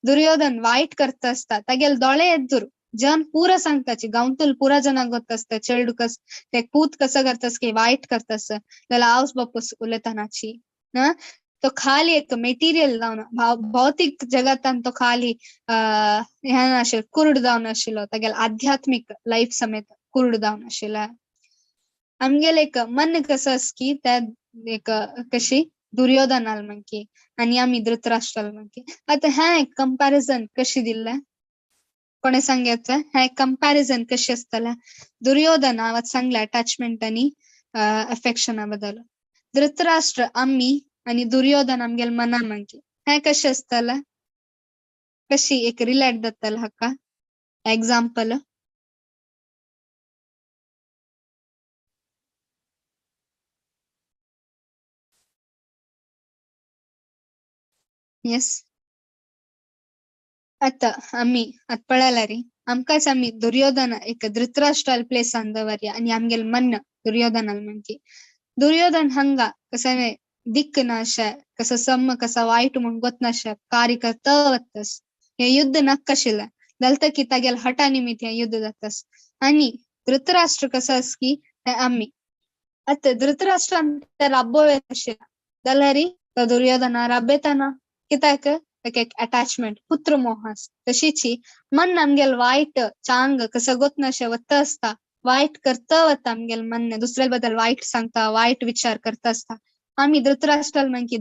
दुर्योधन वाईट करता असता तागेल दोळे एद्दूर जन पुरा सांगताची गांवतूल पुरा जनाक गोत असता चेडू कस ते पूत कसं करतास की वाईट करतास जाल्यार हावस बापूस उलयतानाची ना तो खाली एक मेटीरियल जावन भौतिक जगतान तो खाली ह्या नाशिल कुरुड जावन आशिल्लो तागेल आध्यात्मिक लाईफ समेत कुरुड जावन आशिल्ला. आमगेल एक मन कसं अस की त्या एक कशी दुर्योधनाल म्हणकी आणि आम्ही ಧೃತರಾಷ್ಟ್ರल म्हणकी. आता ह्या एक कंपॅरिझन कशी दिल्ला कोणे सांगायचं ह्या एक कंपॅरिझन कशी असताला दुर्योधन आवाज सांगला अटॅचमेंट आणि अफेक्शना बद्दल. ಧೃತರಾಷ್ಟ್ರ आम्ही आणि दुर्योधन आमगेल मना म्हणकी ह्या कशी असताला कशी एक रिलेट जाताला हक्का एक्झाम्पल. येस आता आम्ही आत पळाला री आमकाच आम्ही दुर्योधन एक ಧೃತರಾಷ್ಟ್ರल प्लेस अंदवरी आणि आमगेल मन दुर्योधनाल म्हणकी दुर्योधन हंगा कसं दिक्क नाश कसं सम कसा वाईट म्हणून गोत नाश कार्य करता वतस हे युद्ध नक्कशिला दलत की तागेल हटा निमित्त हे युद्ध जातस आणि ಧೃತರಾಷ್ಟ್ರ कसं अस की आम्ही आता ಧೃತರಾಷ್ಟ್ರ राबोवे आशिला दलहरी तो दुर्योधना राबेताना कित्याक एक अटॅचमेंट पुत्र मोहास तशीची मन आमगेल वाईट चांग कसं गोत नशे वत्त असता वाईट करता वता आमगेल मन दुसऱ्या बद्दल वाईट सांगता वाईट विचार करता असता आम्ही ಧೃತರಾಷ್ಟ್ರल म्हणकी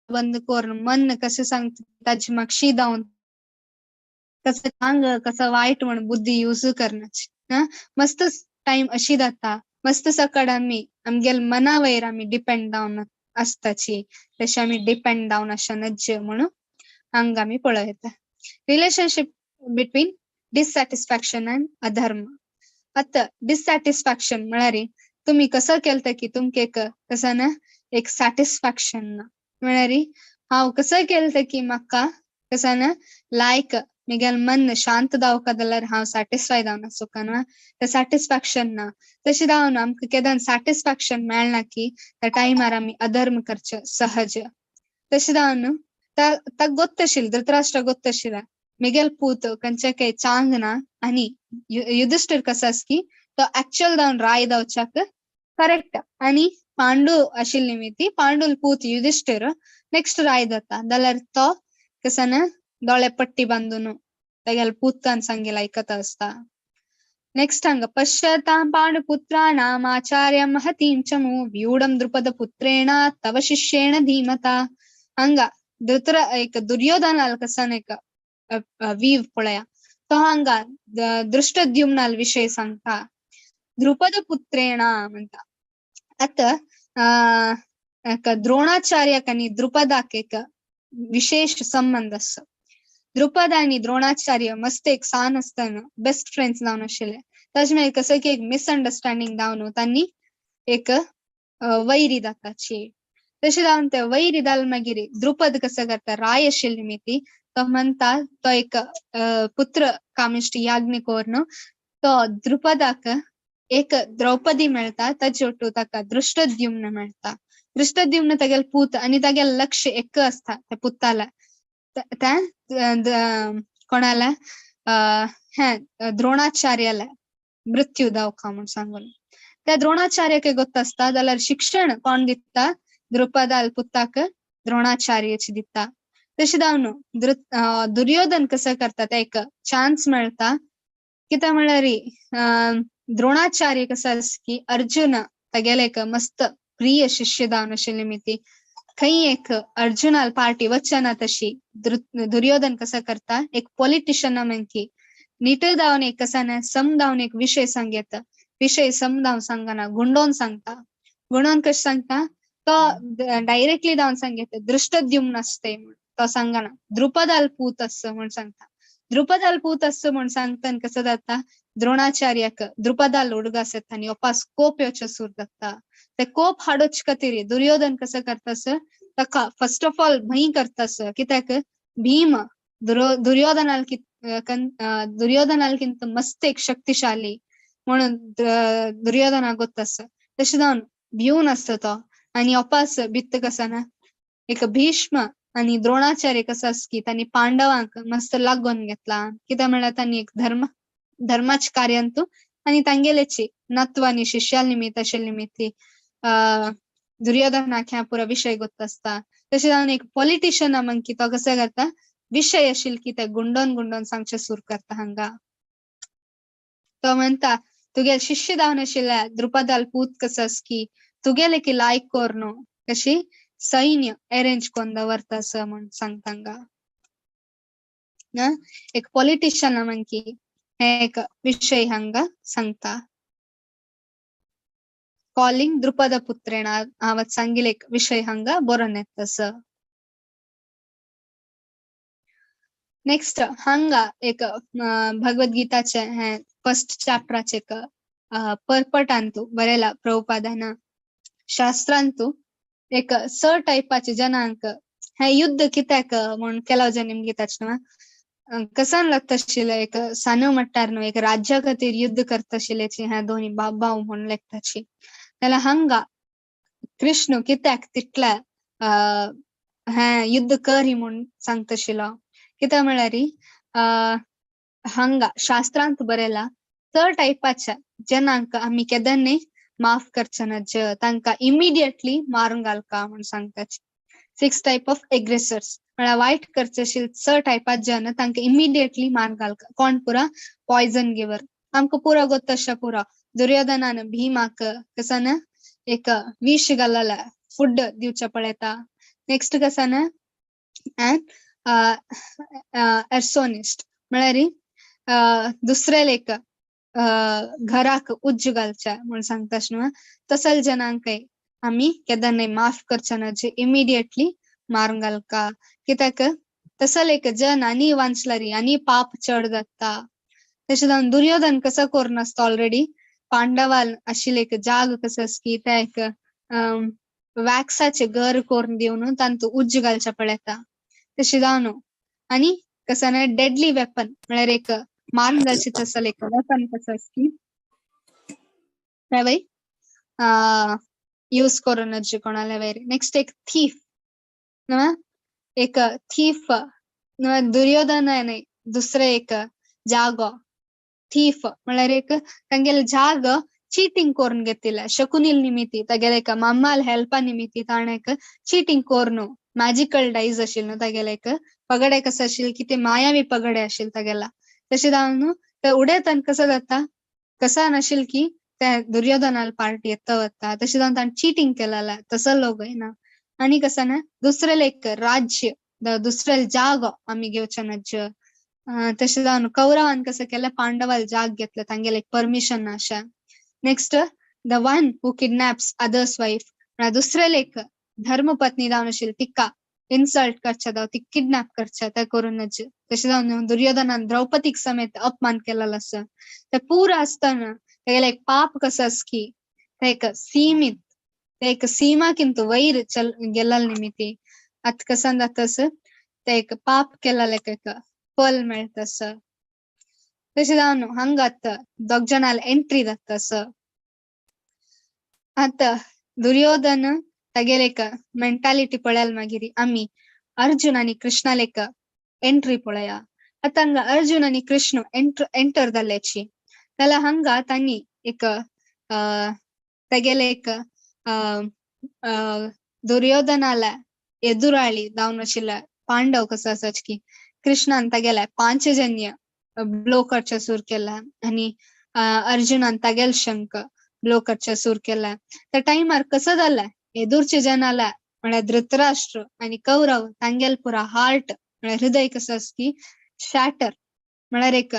बंद कोर मन कसं सांगता ताची मग शिदावून कसं चांग कसं वाईट म्हणून बुद्धी यूज करण्याची मस्त टाइम अशी जाता मस्त सकड आम्ही आमगेल मना वयर आम्ही डिपेंड जावन असताची तशी आम्ही डिपेंड जावन अशा नज म्हणून हंग आम्ही पळयता. रिलेशनशिप बिटवीन डिससॅटिस्फॅक्शन अँड अधर्म. आता डिससॅटिस्फॅक्शन म्हळ्यार तुम्ही कसं केलता की तुमके एक कसं ना एक सॅटिस्फॅक्शन ना म्हळ्यार हांव कसं केलता की म्हाका कसं ना लायक मिगेल मन शांत दावका जाल्यार हांव सॅटिस्फाय जावन आसू ना ते सॅटिस्फॅक्शन ना तशी जावन आमकां केदान सॅटिस्फॅक्शन मेळना की त्या टायमार आम्ही अधर्म करचे सहज तशी जावन ताक गोत्त आशिल्लें ಧೃತರಾಷ್ಟ್ರ गोत्त आशिल्लें मिगेल पूत खंयचे काही चांग ना आणि युधिष्ठिर कसं अस की तो ऍक्च्युअल जावन राय दावच्याक करेक्ट आणि पांडू आशिल्ली निमित्ती पांडूल पूत युधिष्ठिर नेक्स्ट राय जाता जाल्यार तो कसं ना दोळे पट्टी बांधून तेगेल पूतान सांगेल ऐकत असता. नेक्स्ट हंग पश्यतां पांडुपुत्राणाम् आचार्य महतीं चमू व्यूढं द्रुपद पुत्रेण तव शिष्येण धीमता. हंगा एक दुर्योधनाल कसन एक वीव पळया तो हंगा दृष्टद्युम्नाल विषय सांगता द्रुपद पुत्रेण म्हणता. आता द्रोणाचार्याक आणि द्रुपदाक एक विशेष संबंध आसा. द्रुपद आणि द्रोणाचार्य मस्त एक सान असताना बेस्ट फ्रेंड्स जावन आशिल्ले ताजे मागीर कसं की एक मिसअंडरस्टँडिंग जावन तांनी एक वैरी जाताची तशें जावन ते वैरी जाल मागीर द्रुपद कसं करता राय आशिल्ली निमित्ती तो म्हणता तो एक पुत्र कामिश्ट याज्ञिक व्हरून तो द्रुपदाक एक द्रौपदी मेळता ताचे वटू ताका दृष्टद्युम्न मेळता. दृष्टद्युम्न तागेल पूत आणि तागेल लक्ष एक असता त्या पुताला कोणाला द्रोणाचार्याला मृत्यू जावका म्हणून सांगून त्या द्रोणाचार्यके ಗೊತ್ತಸ್ತಾ जाल्यार शिक्षण कोण दिता द्रुपदाल पुताक द्रोणाचार्यच दिता तशें जावन दुर्योधन कसं करता एक चान्स मेळता कित्याक म्हळ्यार द्रोणाचार्य कसं की अर्जुन तागेले एक मस्त प्रिय शिष्य जावन आशिल्ले मिती खंय एक अर्जुनाल पार्टी वचना तशी दुर्योधन कसं करता एक पॉलिटिशियन म्हणकी नीट जावन एक कसं समजावन एक विषय सांगता विषय समजावन सांगना गुंडोवन सांगता गुणोवन कशें सांगता तो डायरेक्टली जावन सांगता दृष्टद्युम्न असते तो सांगना द्रुपदाल पूत अस म्हण सांगता द्रुपदाल पूत अस म्हण सांगता कसं जाता द्रोणाचार्यक द्रुपदाल ಹುಡುಗ ಆಸೆತ್ತಾನೆ ವಾಪಸ್ ಕೋಪ ಯೋಚಸೂರ್ ದತ್ತ ते कोप हाडोच खातीर दुर्योधन कसं करतास ताका फर्स्ट ऑफ ऑल भय करतास कित्याक भीम दुर्योधनालकिंत मस्त एक शक्तिशाली म्हणून दुर्योधनाक ಗೊತ್ತस तशें जावन भिवन आसता तो आनी वापस भित्त कसा ना एक भीष्म आणि द्रोणाचार्य कसं की त्यांनी पांडवांक मस्त लागून घेतला कित्याक म्हळ्यार त्यांनी एक धर्माच कार्यांतू आणि तांगेलेची नत्व आणि शिष्याल निमित्त आशिल्ली निमित्ती दुर्योधनाक ह्या पुरा विषय ಗೊತ್ತಸ್ತಾ तशें जावन एक पॉलिटिशियन म्हणकी तो कसं करता विषय आशिल की ते गुंडोन सांगचे सूर करता हांगा तो म्हणता तुगे शिष्य जावन आशिल्ल्या द्रुपदाल पूत कसं की तुगेले की लायक कोरनो कशी सैन्य अरेंज कोन दवरता असं म्हण सांगता हांगा एक पॉलिटिशियन म्हणकी एक विषय हांगा सांगता कॉलिंग द्रुपद पुत्रेण आवत सांगिल एक विषय हांगा बरोन येतस नेक्स्ट हांगा एक भगवद्गीताचे हे फर्स्ट चॅप्टराचे एक पर्पटांतू बरेला प्रभुपादान शास्त्रांतू एक टायपाचे जनांक हे युद्ध कित्याक म्हण केला जन निमगे ताचना कसान लागत आशिल्ले एक सानो मट्टार न्हू एक राज्या खातीर युद्ध करता आशिल्लेची ह्या दोन्ही भाव म्हण लेखताची जाल्यार हांगा कृष्ण कित्याक तितल्या हे युद्ध करी म्हण सांगता आशिल्लो कित्याक म्हळ्यार हांगा शास्त्रांत बरयला टायपाच्या जनांक आमी केदन्नी माफ करचनाज तांकां इमिडिएटली मारून घालका म्हण सांगता 6 टायप ऑफ एग्रेसर्स म्हळ्यार वायट करचे आशिल्ले टायपात जन तांकां इमिडिएटली मारून घालका कोण पुरा पॉयझन गिवर आमकां पुरा गोत्त अशें पुरा दुर्योधनान भीमाक कसान एक विष घालला फूड दिवचे पळयता नेक्स्ट कसान एर्सोनिस्ट म्हळ्यार दुसरे लेक घराक उज्ज घालचे म्हण सांगता न्हू तसल जनांकय आमी केदन्नी माफ करचनाचे इमिडिएटली मारून घालका कित्याक तसल एक जन आनी वांचलारी आनी पाप चड जाता तशें जावन दुर्योधन कसं करून आसता ऑलरेडी पांडवाल आशिल्ले एक जाग कसं की ते एक वॅक्साचे घर करून दिवन तांतू उज्ज घालचे पळयता तशें जावन आनी कसं डेडली वेपन म्हळ्यार एक मारून घालचे तसल एक वेपन कसं की ते यूज करून कोणाला वेर नेक्स्ट एक थीफ एक थीफ दुर्योधन दुसरे एक जागो थीफ म्हळ्यार एक तांगेले जाग चीटिंग करून घेतिल्ले शकुनील निमित्ती तागेले एक मम्माल हेल्पा निमित्ती ताणें एक चीटिंग करून मॅजिकल डायज आशिल्ले न्हू तागेले एक पगडे कसं आशिल्ले की ते मायावी पगडे आशिल्ले तागेला तशें जावन ते उडयतना कसं जाता कसा नाशिल की ते दुर्योधनाल पार्टी येता वता तशें जावन ताणें चीटिंग केलेला तसं लोक ना आनी कसं ना दुसरे एक राज्य दुसरे जागो आमी घेवचे नज तशें जावन कौरवान कसं केलें पांडवाल जाग घेतले तांगेले एक परमिशन ना अशें next the one who kidnaps others wife म्हळ्यार दुसरे एक धर्मपत्नी जावन आशिल्ली तिका इन्सल्ट करचे जावं ती किडनॅप करचे ते करूनच तशें जावन दुर्योधनान द्रौपदीक समेत अपमान केलेलो आसा ते पुरा आसतना तेगेले एक पाप कसं की ते एक सीमित ते एक सीमाकिंत वयर गेल्ले निमित्ती आत कसं जातास ते एक पाप केलेले एक फल मेळटास तशें जावन हांगात दोग जनाल एंट्री जातास आता दुर्योधन तागेले एक मेंटालिटी पळयल मागीर आमी अर्जुन आनी कृष्णाल एक एंट्री पळया अतंग अर्जुन आणि कृष्ण एंटर जाल्ल्याची त्याला हंगा तांणी एक तेगेले एक दुर्योधनाला एदुराळी जावन आशिल्ल्या पांडव कसो आसाच की कृष्णान तेगेले पांचजन्य ब्लो करचे सूर केला आणि अर्जुनान तेगेल शंख ब्लो करचे सूर केला त्या टाइमार कसं जालें एदुरचे जनाला म्हळ्यार धृतराष्ट्र आणि कौरव तांगेल पुरा हार्ट म्हळ्यार हृदय कसं की शॅटर म्हळ्यार एक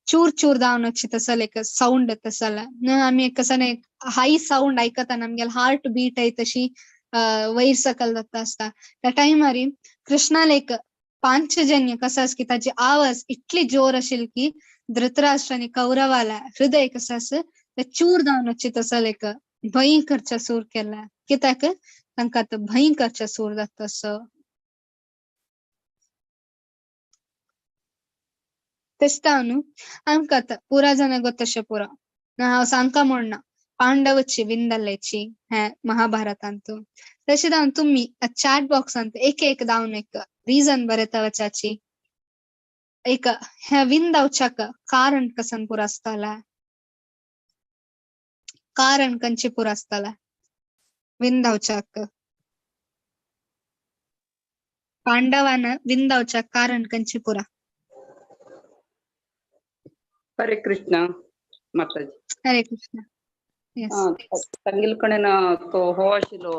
चूर चूर जावन अच्छी तसल एक साऊंड तसला आम्ही कसं एक हाई साऊंड आयकता नमगेल हार्ट बीट आहे तशी वैर सकल जाता असता त्या टाइमार कृष्णाला एक पांचजन्य कसं की ताची आवाज इतली जोर आशिल्ली की धृतराष्ट्र आणि कौरवाला हृदय कसं ते चूर जावन अच्छी तसल एक भयंकरचा सूर केला कित्याक तांकां तो भयंकरचा सूर जाता असो तेस्ता न्हू आमकां पुरा जण गोतशे पुरा हांव सांगता म्हणना पांडवची विंदलेची हे महाभारतांत तशें जावन तुम्ही चॅट बॉक्सांत एक एक जावन एक रिजन बरयता वचाची एक हे विन जावच्याक कारण कसन पुरा आसताला कारण कंचे पुरा आसताला विन जावच्याक पांडवान विन जावच्याक कारण कंचे पुरा हरे कृष्ण माताजी हरे कृष्ण येस तांगेल कडेन तो हो आशिल्लो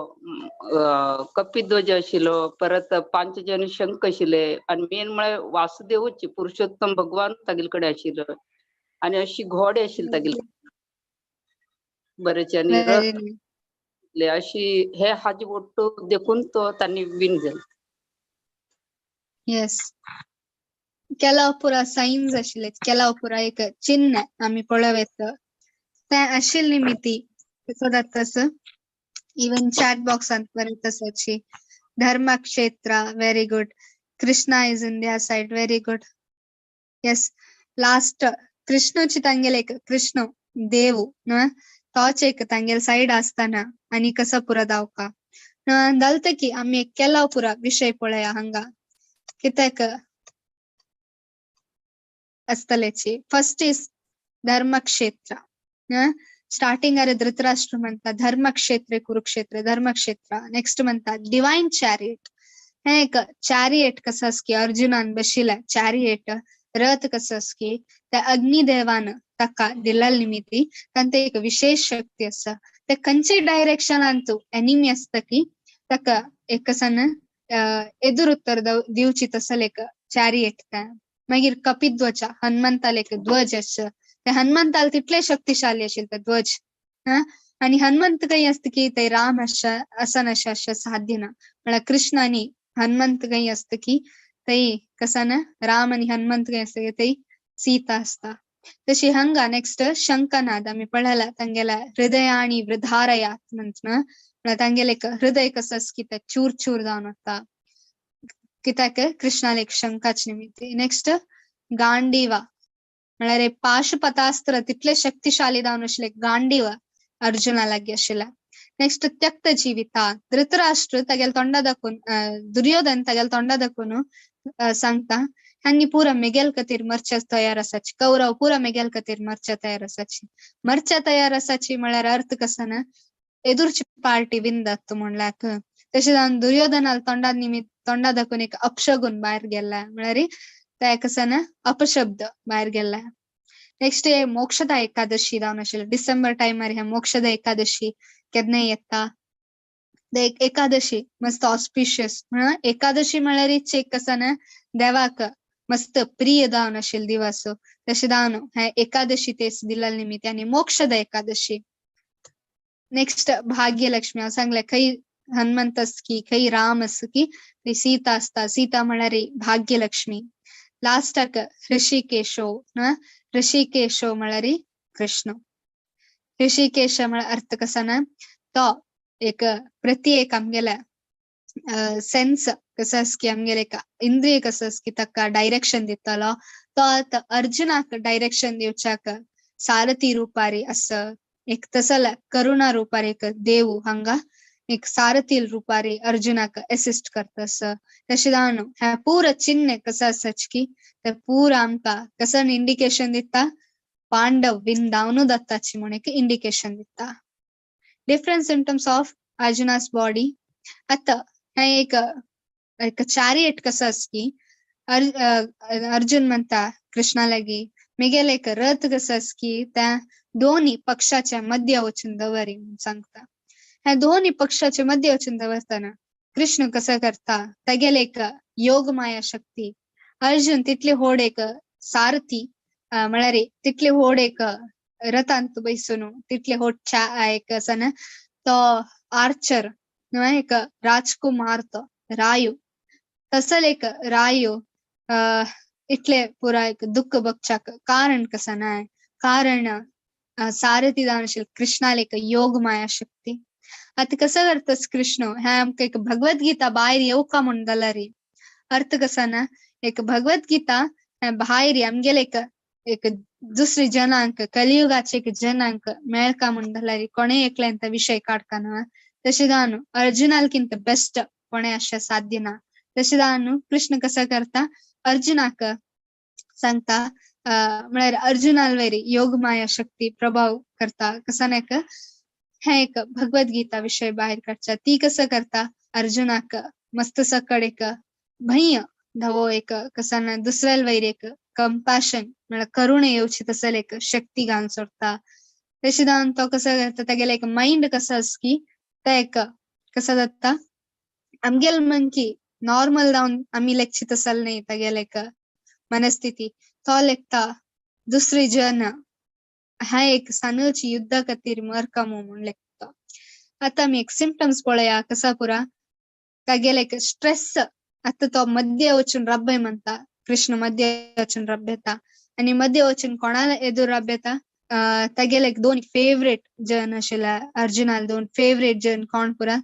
कपिध्वज आशिल्लो परत पांचजन्य शंख आशिल्ले आनी मेन म्हळ्यार वासुदेवच पुरुषोत्तम भगवान तागेल कडेन आशिल्लो आनी अशी घोडे आशिल्ले तागेल बरेचे आनी रथ अशी हे हाजी वट्ट देखून तो तांणी विन जालो येस केला पुरा सायन्स आशिल्ले केला पुरा एक चिन्ह आम्ही पळयत ते आशिल्ली निमित्ती कसो जातास इवन चॅट बॉक्सांत बरयत आसाची धर्म क्षेत्र very good Krishna is in their side very good yes last कृष्णची तांगेल एक कृष्ण देव न तोच एक तांगेल साइड आसताना आणि कसा पुरा दावका जालत की आम्ही एक केला पुरा विषय पळया हांगा कित्याक असतलेची फर्स्ट इज धर्मक्षेत्र स्टार्टिंग अरे धृतराष्ट्र म्हणता धर्मक्षेत्र कुरुक्षेत्र धर्मक्षेत्र नेक्स्ट म्हणता डिवाइन चॅरियट हे एक चॅरियट कसं की अर्जुनान बशिला चॅरियट रथ कसं की त्या अग्निदेवान ताका दिलेल्या निमित्ती तांते एक विशेष शक्ती असा ते खंयचे डायरेक्शनांतू एनिमी असता की ताका एक कसन एदुर उत्तर दिवची तसल एक चॅरियट काय मागीर कपिध्वज हनुमंताला एक ध्वज असं ते हनुमंताला तितले शक्तिशाली असेल ते ध्वज आणि हनुमंत काही असतं की ते राम असं नशा साध्य ना म्हळ्यार कृष्ण आणि हनुमंत काही असतं की ते कसं ना राम आणि हनुमंत काही असतं की ते सीता असता तशी हंगा नेक्स्ट शंखनाद आम्ही पळयला तांगेला हृदय आणि वृद्धारयात म्हणत तांगेला एक हृदय कसं की ते चूर चूर जावन वता कित्याक कृष्णाला एक शंखाची निमित्ती नेक्स्ट गांडीवा म्हळ्यार पाशुपतास्त्र तितले शक्तिशाली जावन आशिल्ले गांडीव अर्जुना लागी आशिल्ला नेक्स्ट त्यक्त जीविता धृतराष्ट्र तागेल तोंडा दाखवून दुर्योधन तागेल तोंडा दाखवून सांगता हांगी पुरा मेगेल खातीर मरच्या तयार आसाची कौरव पुरा मेगेल खातीर मरच्या तयार आसाची मरच्या तयार आसाची म्हळ्यार अर्थ कसं ना एदुरची पार्टी विन जाता म्हणल्याक तशें जावन दुर्योधनाला तोंडा दाखवून एक अपशगुन भायर गेला म्हळ्यार त्या कसं ना अपशब्द भायर गेला नेक्स्ट मोक्षदा एकादशी जावन आशिल्ली डिसेंबर टायमार ह्या मोक्षदा एकादशी केन्ना येता एकादशी मस्त ऑस्पिशियस एकादशी म्हळ्यार एक कसं ना देवाक मस्त प्रिय जावन आशिल्लो दिवस तशें जावन ह्या एकादशी तेच दिलेल्या निमित्त आनी मोक्षदा एकादशी नेक्स्ट भाग्यलक्ष्मी हांव सांगलें खंय हनुमंत आस की खंय राम आस की थंय सीता आसता सीता म्हळ्यार भाग्यलक्ष्मी लास्टाक ऋषिकेशो म्हळ्यार कृष्ण ऋषिकेश म्हळ्यार अर्थ कसा ना तो एक प्रत्येक आमगेल्या सेन्स कसं की आमगेले एक इंद्रिय कसं की ताका डायरेक्शन दितालो तो आता अर्जुनाक डायरेक्शन दिवच्याक सारथी रुपारी असं एक तसल करुणा रुपार एक देव हांगा एक सारथी रुपारी अर्जुनाक असिस्ट करतस. तशें जावन हे पुरो चिन्ह कसं आसच की ते पुरो आमकां कसं इंडिकेशन दिता पांडव वृंदावनु दत्ताची म्हणून एक इंडिकेशन दिता. Different symptoms of Arjuna's body. आता हे एक चॅरियट कसं आस की अर्जुन म्हणता कृष्णा लागी मेगेल एक रथ कसं आस की त्या दोन्ही पक्षाच्या मध्य वचून दवरी म्हणून सांगता. ह्या दोन्ही पक्षाच्या मध्य वचून दवरताना कृष्ण कसं करता तेगेल एक योग माया शक्ती. अर्जुन तितले व्हड एक सारथी म्हळ्यार तितले व्हड एक रथांत बैसून तितले व्हड एक आसा तो आर्चर एक राजकुमार तो रायू तसल एक रायू इतले पुरा एक दुःख बगचाक कारण कसा नाय कारण सारथी जावन आशिल्लो कृष्णाला एक योग माया शक्ती. आता कसं करतस कृष्ण हे आमकां एक भगवद्गीता भायर येवका म्हणून जाल्यार अर्थ कसा ना एक भगवद्गीता भायर आमगेले एक दुसरे जनांक कलियुगाचे एक जनांक मेळका म्हणून जाल्यार कोणे एकल्यांत विषय काडका ना. तशें जावन अर्जुनालकिंत बेस्ट कोणे अशें साध्य ना. तशें जावन कृष्ण कसं करता अर्जुनाक सांगता म्हळ्यार अर्जुनाल वयरी योग माया शक्ती प्रभाव करता. कसा एक हे एक भगवद्गीता विषय भायर काडचा. ती कसं करता अर्जुनाक मस्त सकड एक भय धवो एक कसा ना दुसऱ्याल वयर एक कंपॅशन म्हळ्यार करुणे येवची तसल एक शक्ती घालून सोडता. तशें जावन तो कसं करता तेगेले एक माइंड कसं आस की ते एक कसं जाता आमगेल मन की नॉर्मल जावन आमी लेखची तसल न्ही तेगेले एक मनस्थिती तो लेखता दुसरे जन हा एक सानूची युद्ध खातीर मरकमो म्हणून लेखता. आता आमी एक सिम्पटम्स पळया कसा पुरा तेगेले एक स्ट्रेस. आता तो मध्य वचून रब्बय म्हणता कृष्ण मध्य वचून रब येता आणि मध्य वचून कोणाला एदूर रब येता तेगेले एक दोन फेवरेट जन आशिल्ले अर्जुनाल दोन फेवरेट जन कोण पुरा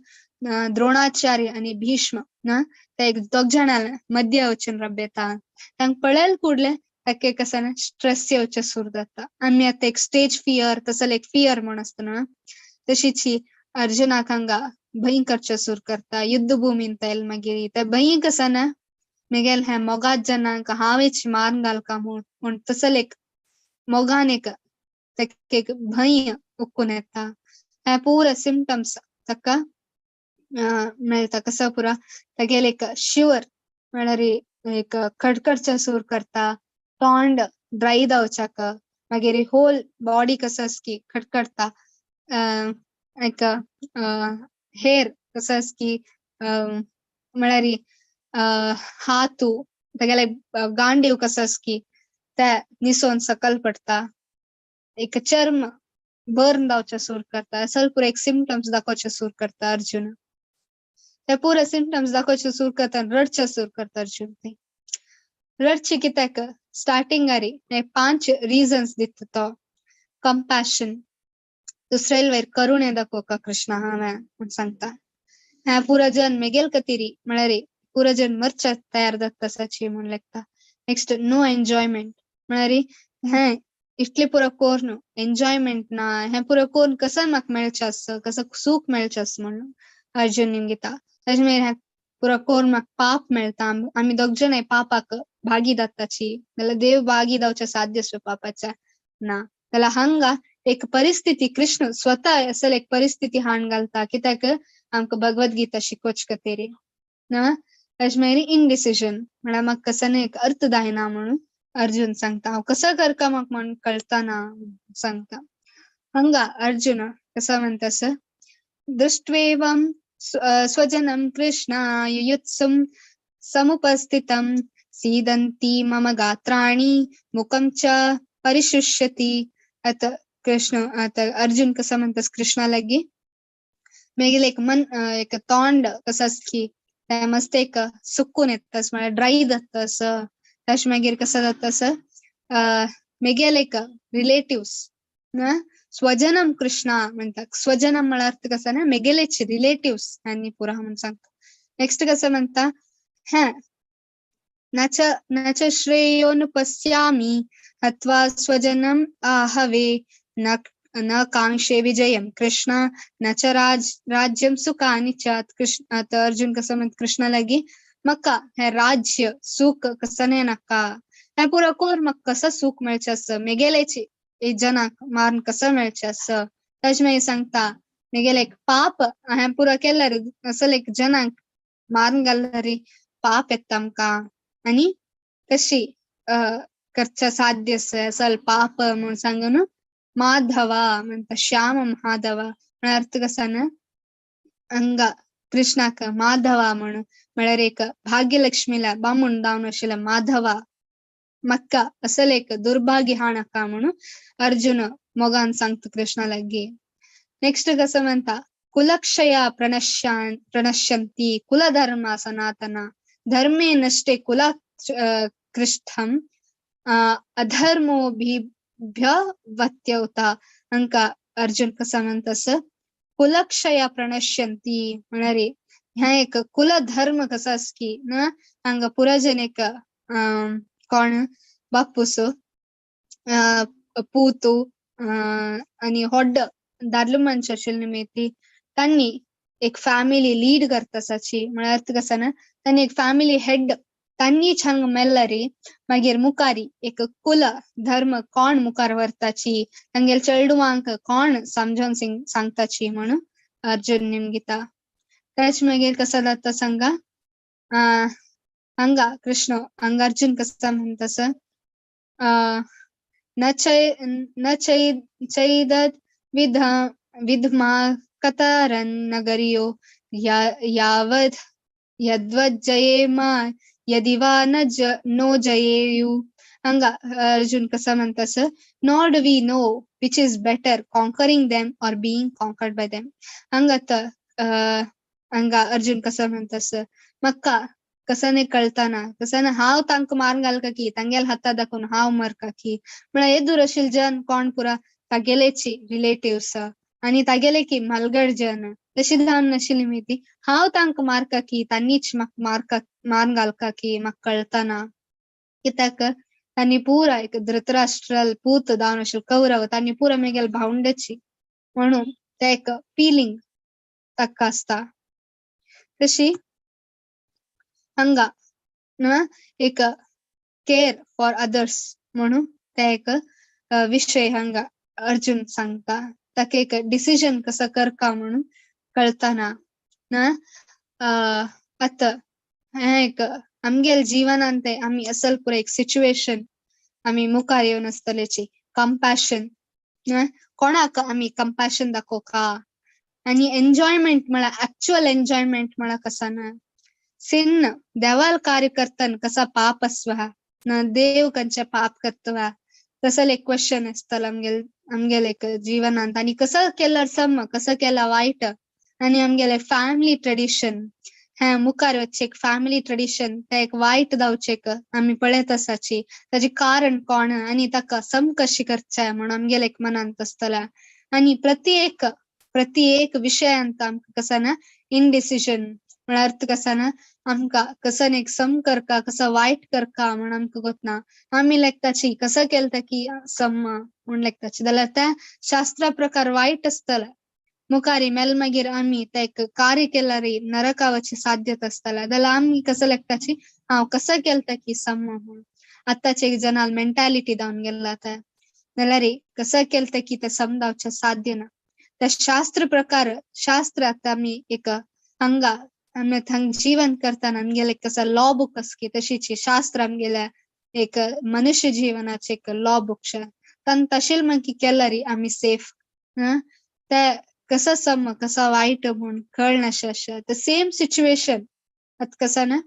द्रोणाचार्य आणि भीष्म ना ते एक दोग जाणांना मध्य वचून रब येता. तांकां पळयल कुडले ताके कसा ना स्ट्रेस येवचे सुरू जाता. आमी आता एक स्टेज फियर तसल एक फियर म्हण आसता ना तशीची अर्जुनाक हांगा भंय करचे सुरू करता. युद्ध भुमीन तयल मागीर ते भंय कसा ना मेगेल हे मोगात जनांक हांवेच मारून घालका म्हूण तसल एक मोगान एक तेका एक भंय उकून येता. हे पुरे सिम्पटम्स ताका मेळता. कसा पुरा तेगेल एक शिवर म्हळ्यार एक कडकडचे सुरू करता. तोंड ड्राय जावचाक मागीर होल बॉडी कसं आस की कडकडता. एक हेर कसं आस की म्हळ्यार हातू तेगेले गांडीव कसं आस की ते निसोन सकल पडता. एक चर्म बर्न जावचे सुरू करता. असल पुरे एक सिम्पटम्स दाखोवचे सुरू करता अर्जुन. ते पुरे सिम्पटम्स दाखोवचे सुरू करता रडचे सुरू करता अर्जुन. ते रडचे कित्याक स्टार्टिंग आरी 5 रिजन्स दिता तो. कंपॅशन दुसऱ्याल वयर करुणे दाखोवका कृष्ण हांवें म्हूण सांगता. हे पुरो जन मेगेल खातीर म्हळ्यार पुरो जन मरचे तयार जाता तसाची म्हूण लेखता. नेक्स्ट नो एन्जॉयमेंट म्हळ्यार हे इतले पुरो कोरून एन्जॉयमेंट ना. हे पुरो कोरून कसं म्हाका मेळचें कसं सूख मेळचें म्हणून अर्जुन निमगिता. ताजे मागीर हे पुरो कोरून म्हाका पाप मेळटा. आमी दोग जण हे पापाक भागी जाताची जाल्यार देव भागी जावचे साध्य आसता पापाच्या ना. जाल्यार हांगा एक परिस्थिती कृष्ण स्वतः असल एक परिस्थिती हाण घालता कित्याक आमकां भगवद्गीता शिकोवचे खातीर ना. ताजे मागीर इनडिसिजन म्हळ्यार म्हाका कसं एक अर्थ जायना म्हणून अर्जुन सांगता. हांव कसं करता म्हाका म्हणून कळता ना सांगता. हांगा अर्जुन कसं म्हणतास दृष्ट्वेवं स्वजनं कृष्ण युयुत्सुं समुपस्थितं सीदन्ति मम गात्राणि मुखं च परिशुष्यति. आता कृष्ण आता अर्जुन कसं म्हणतास कृष्णा लागी मेगेल एक मन एक तोंड कसं आस की ते मस्त एक सुकून येतास म्हळ्यार ड्राय जातास. ताजे मागीर कसं जातास मेगेल एक रिलेटिव्स ना स्वजनम कृष्णा म्हणता. स्वजनम म्हळ्यार अर्थ कसा ना मेगेलेचे रिलेटिव्स ह्यांनी पुरा म्हणून सांगता. नेक्स्ट कसं म्हणता हे न च श्रेयोनुपश्यामि हत्वा स्वजनम आहवे न कांक्षे विजयम कृष्ण न च राज्यम सुखानि च. कृष्ण आता अर्जुन कसं म्हणत कृष्णाला की मका हे राज्य सुख कसं नाही नका हे पुरा कोर मग कसं सुख मिळचे असं मेगेलेची ए जनाक मारून कसं मिळचे असं त्याच्यामुळे सांगता मेगेले एक पाप हे पुरा केल्यार असं एक जनाक मारून घालणारी पाप येतं का आणि कशी करच्या साध्य असल पाप म्हणून सांगून माधवा म्हणता श्याम महाधवा अर्थ कसा ना अंगा कृष्णाक माधवा म्हणून म्हळ्यार एक भाग्यलक्ष्मीला बामून दावन आशिल्ला माधवा मक्का असल एक दुर्भाग्य हा नका म्हणून अर्जुन मोगान सांगतो कृष्णाला गे. नेक्स्ट कसं म्हणता कुलक्षया प्रणश्यंती कुलधर्मा सनातना धर्मे नष्टे कुला कृष्ठम अधर्मोभिभ्यवत्यवता अंका अर्जुन कसं म्हणत असं कुलक्षया प्रणश्यंती म्हणारे ह्या एक कुलधर्म कसा अस की ना अंग पुराजन एक कोण बापूस पूतू आणि होड्ड दादलो मनशा आशिल्ली मेती तांणी एक फॅमिली लीड करता असाची म्हळ्यार अर्थ कसा ना तांणी एक फॅमिली हेड तांणी छान मेल्लारी मागीर मुखारी एक कुल धर्म कोण मुखार व्हरताची तांगेल चेडवांक कोण समजून सांगताची म्हणून अर्जुन निमगिता. त्याच मागीर कसं जाता सांगा हांगा कृष्ण हांगा अर्जुन कसं म्हणतास न चैदत् विद्मा कतरन् नगरियो यावद् यद्वज्जयेमा यदि वा नो जयेयु. हंगा अर्जुन कसं म्हणतास nor do we know which is better conquering them or being conquered by them. हंगा अर्जुन कसं म्हणतास मक्का कसं नाही कळताना कसं ना हाव तांक मारून घालका की तांगेल हाता दाखवून हाव मरका की म्हळ्यार येदूर आशिल्ले जन कोण पुरा तागेलेची रिलेटिव्स आणि तागेले की मलगड जन तशी जावन नाशिल्ली मेती हाव तांक मारका की तांनीच म्हाका मारून घालका की म्हाका कळताना कित्याक तांणी पुरा एक धृतराष्ट्राल पूत जावन आशिल्लो कौरव तांणी पुरा मेगेल भावंडाची म्हणून ते एक फिलिंग ताका आसता. तशी हंगा ना एक केअर फॉर अदर्स म्हणून ते एक विषय हंगा अर्जुन सांगता ताका एक डिसिजन कसं करका म्हणून कळताना ना आता हे एक आमगेल जीवनांत आम्ही असल पुरा एक सिच्युएशन आम्ही मुखार येवन आसतलेची कंपॅशन कोणाक आम्ही कंपॅशन दाखोवका आणि एन्जॉयमेंट म्हळ्यार ऍक्च्युअल एन्जॉयमेंट म्हळ्यार कसा ना सिन देवाल कार्य करतन कसा पाप असवा ना देव कंचे पाप करतवा तसं एक क्वेश्चन असतला आमगेल एक जीवनांत आणि कसं केल्यार सम कसं केला वाईट आणि आमगेले फॅमिली ट्रेडिशन हे मुखार वच्चे एक फॅमिली ट्रेडिशन ते एक वाईट जावचेक आम्ही पळयत आसाची ताचे कारण कोण आणि ताका सम कशी करचे म्हणून आमगेले एक मनांत आसतला. आणि प्रत्येक विषयांत आमकां कसा ना इनडिसिजन म्हळ्यार अर्थ कसा ना आमकां कसं एक सम करका कसं वाईट करका म्हणून आमकां गोतना आम्ही लेखताची कसं केलता की सम म्हणून लेखताची जाल्यार त्या शास्त्रा प्रकार वाईट आसतला मुखारी मेल मागीर आम्ही ते एक कार्य केल्यार नरकावची साध्यता आसतला जाल्यार आम्ही कसं लेखताची हांव कसं केलता की सम म्हणून आताच्या एक जनाल मेंटॅलिटी जावन गेला जाल्यार कसं केलता की ते सम जावचे साध्य ना. त्या शास्त्र प्रकार शास्त्र आता आम्ही एक हंगा आम्ही थंग जीवन करताना आमगेले कसं लॉ बुक असकी तशीची शास्त्र आमगेल्या एक मनुष्य जीवनाचे एक लॉ बुक शे तन तशील मग की केल्यार आम्ही सेफ ते कसं सम कसं वाईट म्हणून कळनाशे द सेम सिच्युएशन आता कसं ना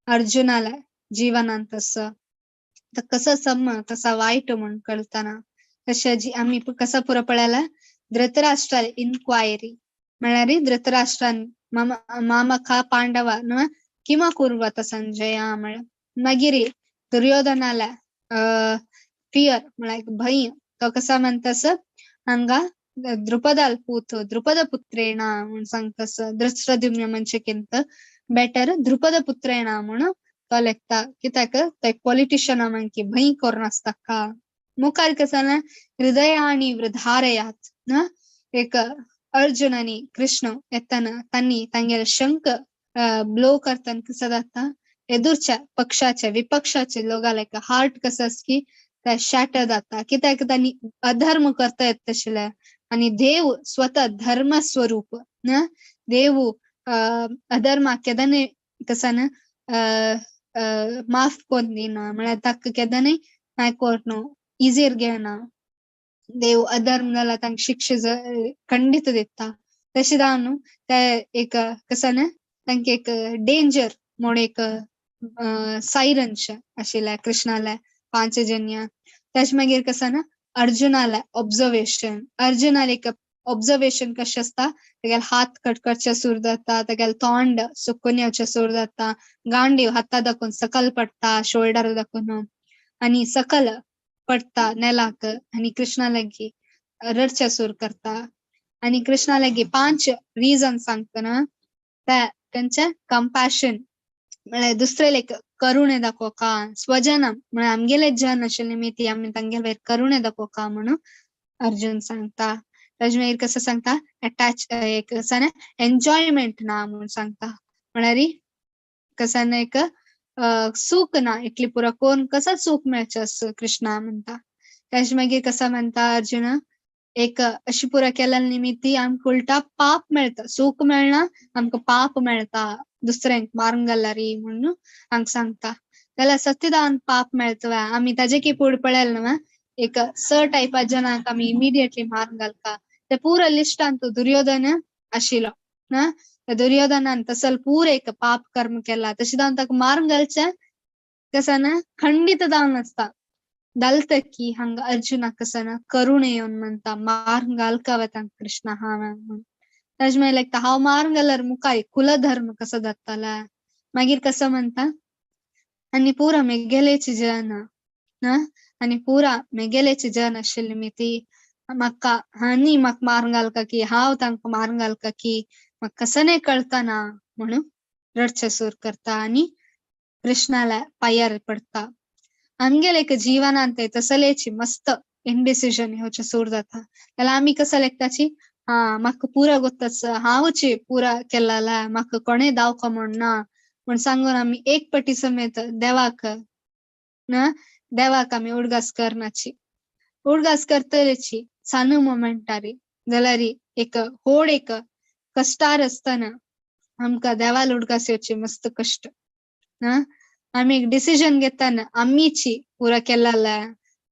अर्जुनाला जीवनांत असं तर कसं सम कसं वाईट म्हणून कळताना तशा जी आम्ही कसं पुरा पळयला धृतराष्ट्राल इन्क्वायरी म्हळ्यार धृतराष्ट्रान मामका पांडवा न किमा कुर्वत संजया म्हळ्यार मागीर दुर्योधनाला फियर म्हळ्यार भय तो कसा म्हणतास हांगा द्रुपदाल पूत द्रुपद पुत्रेण म्हणून सांगतास धृष्टद्युम्न मनशेकिंत बेटर द्रुपद पुत्रेण म्हणून तो लेखता कित्याक तो एक पॉलिटिशियन की भय कोर नासता मुखार कसं ना हृदयानी वृधारयात ना एक अर्जुनानी कृष्ण येताना त्यांनी तांगेला शंख ब्लो करताना कसं जाता एदूरच्या पक्षाच्या विपक्षाचे लोकांला एक हार्ट कसं की त्या शॅटर जाता कित्याक त्यांनी अधर्म करता येत तशेल्या आणि देव स्वतः धर्म स्वरूप ना देव अधर्म केदाने कसं ना माफ कोण दिना म्हळ्यार ताका केदाने नाही कोर्टनो इझीर घेना देव अधर्म जाला तांकां शिक्षा खंडित दिता तशें जावन ते एक कसं ना तांकां एक डेंजर म्हूण एक सायरनशे आशिल्ले कृष्णाले पांचजन्य तेच मागीर कसं ना अर्जुनाले ऑब्झर्वेशन अर्जुनाले एक ऑब्झर्वेशन कशें आसता तेगेले हात कटकटचे सुरू जाता तेगेले तोंड सुकून येवचे सुरू जाता गांडीव हाता दाखोवन सकल पडटा शोल्डर दाखोवन आणि सकल पडता नेलाक आणि कृष्णा लागी रडचे सुरू करता आणि कृष्णा लागी 5 रिझन सांगतना ते तेंचे कंपॅशन म्हळ्यार दुसरे लायक करुणे दाखोवका स्वजन म्हळ्यार आमगेले जन आशिल्ले मीती आमी तांगेले करुणे दाखोवका म्हणून अर्जुन सांगता तेज मागीर कसं सांगता अटॅच एक कसं ना एन्जॉयमेंट ना म्हणून सांगता म्हळ्यार कसं ना एक सुख ना इतली पुरा कोण कसं सुख मेळचें कृष्णा म्हणता तेज मागीर कसं म्हणता अर्जुन एक अशी पुरा केल्या निमित्ती आमकां उलटा पाप मेळटा सुख मेळना आमकां पाप मेळटा दुसऱ्यांक मारून घालल्यार म्हणून हांगा सांगता जाल्यार सत्यदान पाप मेळटा आमी ताजे की फुडें पळयलें न्हू एक टायपा जनांक आमी इमिडिएटली मारून घालता ते पुरा लिस्टान तो दुर्योधन आशिल्लो ना दुर्योधनान तसल पुरे एक पाप कर्म केला तशें जावन ताका मारून घालचें कसं ना खंडित जावन आसता दलतकी हंगा अर्जुना कसं ना करुणे येवन म्हणता मारून घालका तांकां कृष्णा हा म्हणून तेज मागीर लायक हांव मारून घाल्यार मुखार कुलधर्म कसो जाताला मागीर कसं म्हणता आनी पुरा मेगेलेची जन ना आनी पुरा मेगेलेची जन आशिल्ली मीती म्हाका आनी म्हाका मारून घालका की हांव तांकां मारून घालका की म्हाका कसं नाही कळता ना म्हणून रडचे सूर करता आनी कृष्णाला पायार पडता आमगेले एक जीवनांत तसलेची मस्त इंडिसिजन येवचे सूर जाता जाल्यार आमी कसं लेखताची हा म्हाका पुरा गोत्ताच हांवची पुरा केलाला म्हाका कोणेय दावको म्हणना म्हण सांगून आमी एक पटी समेत देवाक ना देवाक आमी उडगास करनाची उडगास करतलेची सानू मोमेंटारी जाल्यार एक होड एक कष्टार असताना आमकां देवाल उडगास येवची मस्त कष्ट ना आमी एक डिसिजन घेताना आमीची पुरा केलाला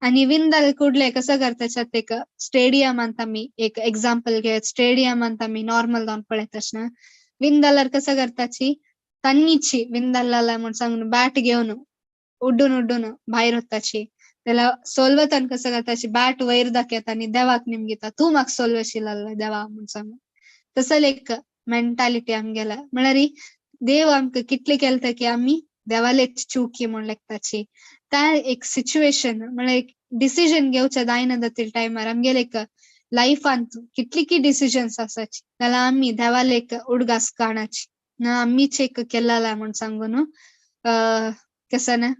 आणि विन जाले कुडले कसं करताच्यात एक स्टेडियमांत आमी एक एग्जाम्पल घेत स्टेडियमांत आमी नॉर्मल जावन पळयताच ना विन जाल्यार कसं करताची तांनीची विन जाल्ला म्हण सांगून बॅट घेवन उड्डून भायर वताची जाल्यार सोल्वतान कसं करताची बॅट वयर दाखयता आनी देवाक निमगीता तूं म्हाका सोल्वशिल्ला देवा म्हण सांगून तसं एक मेंटालिटी आमगेला म्हळ्यार देव आमकां कितले केलता की आमी देवालेच चुकी म्हण लेखताची त्या एक सिच्युएशन म्हळ्यार एक डिसिजन घेवचे जायना जातील टायमार आमगेले एक लायफांत कितली की डिसिजन्स आसाची जाल्यार आमी देवाले एक उडगास काणाची ना आमीच एक केलाला म्हण सांगून कसं ना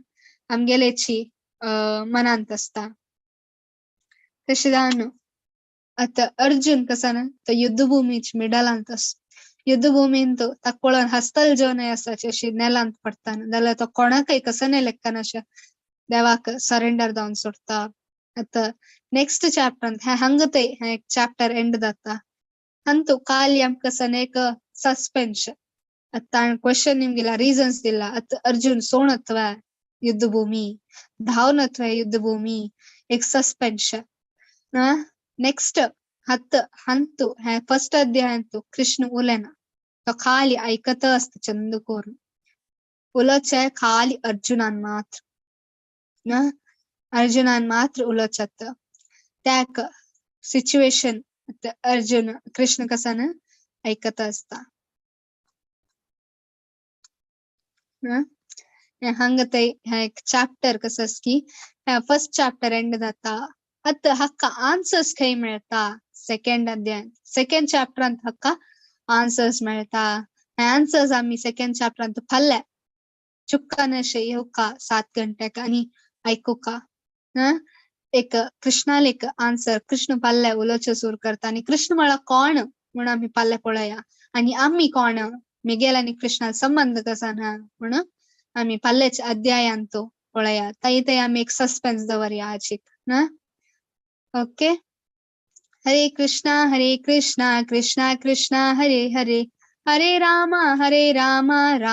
आमगेलेची मनांत असता तशें जावन आता अर्जुन कसं ना तो युद्धभूमीची मिडलांत आस युद्धभूमीन तो ताका पळोवन हस्तल जेवण आसाची अशी नेलांत पडटाना जाल्यार तो कोणाकय कसं नाही लेखताना अशें देवाक सरेंडर जावन सोडता आता नेक्स्ट चॅप्टर हांगा ते एक चॅप्टर एंड जाता हंतु खाली आमकां कसं एक सस्पेन्स आता क्वेश्चन निमगेला रिजन्स दिला आता अर्जुन सोणत्व युद्धभूमी धावनत्व युद्धभूमी एक सस्पेन्स नेक्स्ट हंतु फर्स्ट अध्याय अंतु कृष्ण उलेना तो खाली ऐकत असत चंद कोरून उलोचे खाली अर्जुनान मात्र उलोचत त्याक सिच्युएशन अर्जुन कृष्ण कसं ना ऐकत असता हंग ते एक चॅप्टर कसं की फर्स्ट चॅप्टर एंड जाता आता हक्का आन्सर्स खंय मेळता सेकंड अध्याय सेकंड चॅप्टरांत हक्का आन्सर्स मेळता आन्सर्स आमी सेकंड चॅप्टरांत फल्ले चुक्कान अशें येवका 7 गंटेक आनी आयकुका एक कृष्णाला एक आन्सर कृष्ण पाल्ल्या उलोचे सूर करता आणि कृष्ण मला कोण म्हणून आम्ही पाल्ल्या पळया आणि आम्ही कोण मिगेल आणि कृष्णाला संबंध कसा ना म्हणून आम्ही पाल्ल्याच्या अध्यायांतो पळया ताई आम्ही एक सस्पेन्स दवरया आचिक ना ओके हरे कृष्णा कृष्णा कृष्णा हरे हरे हरे राम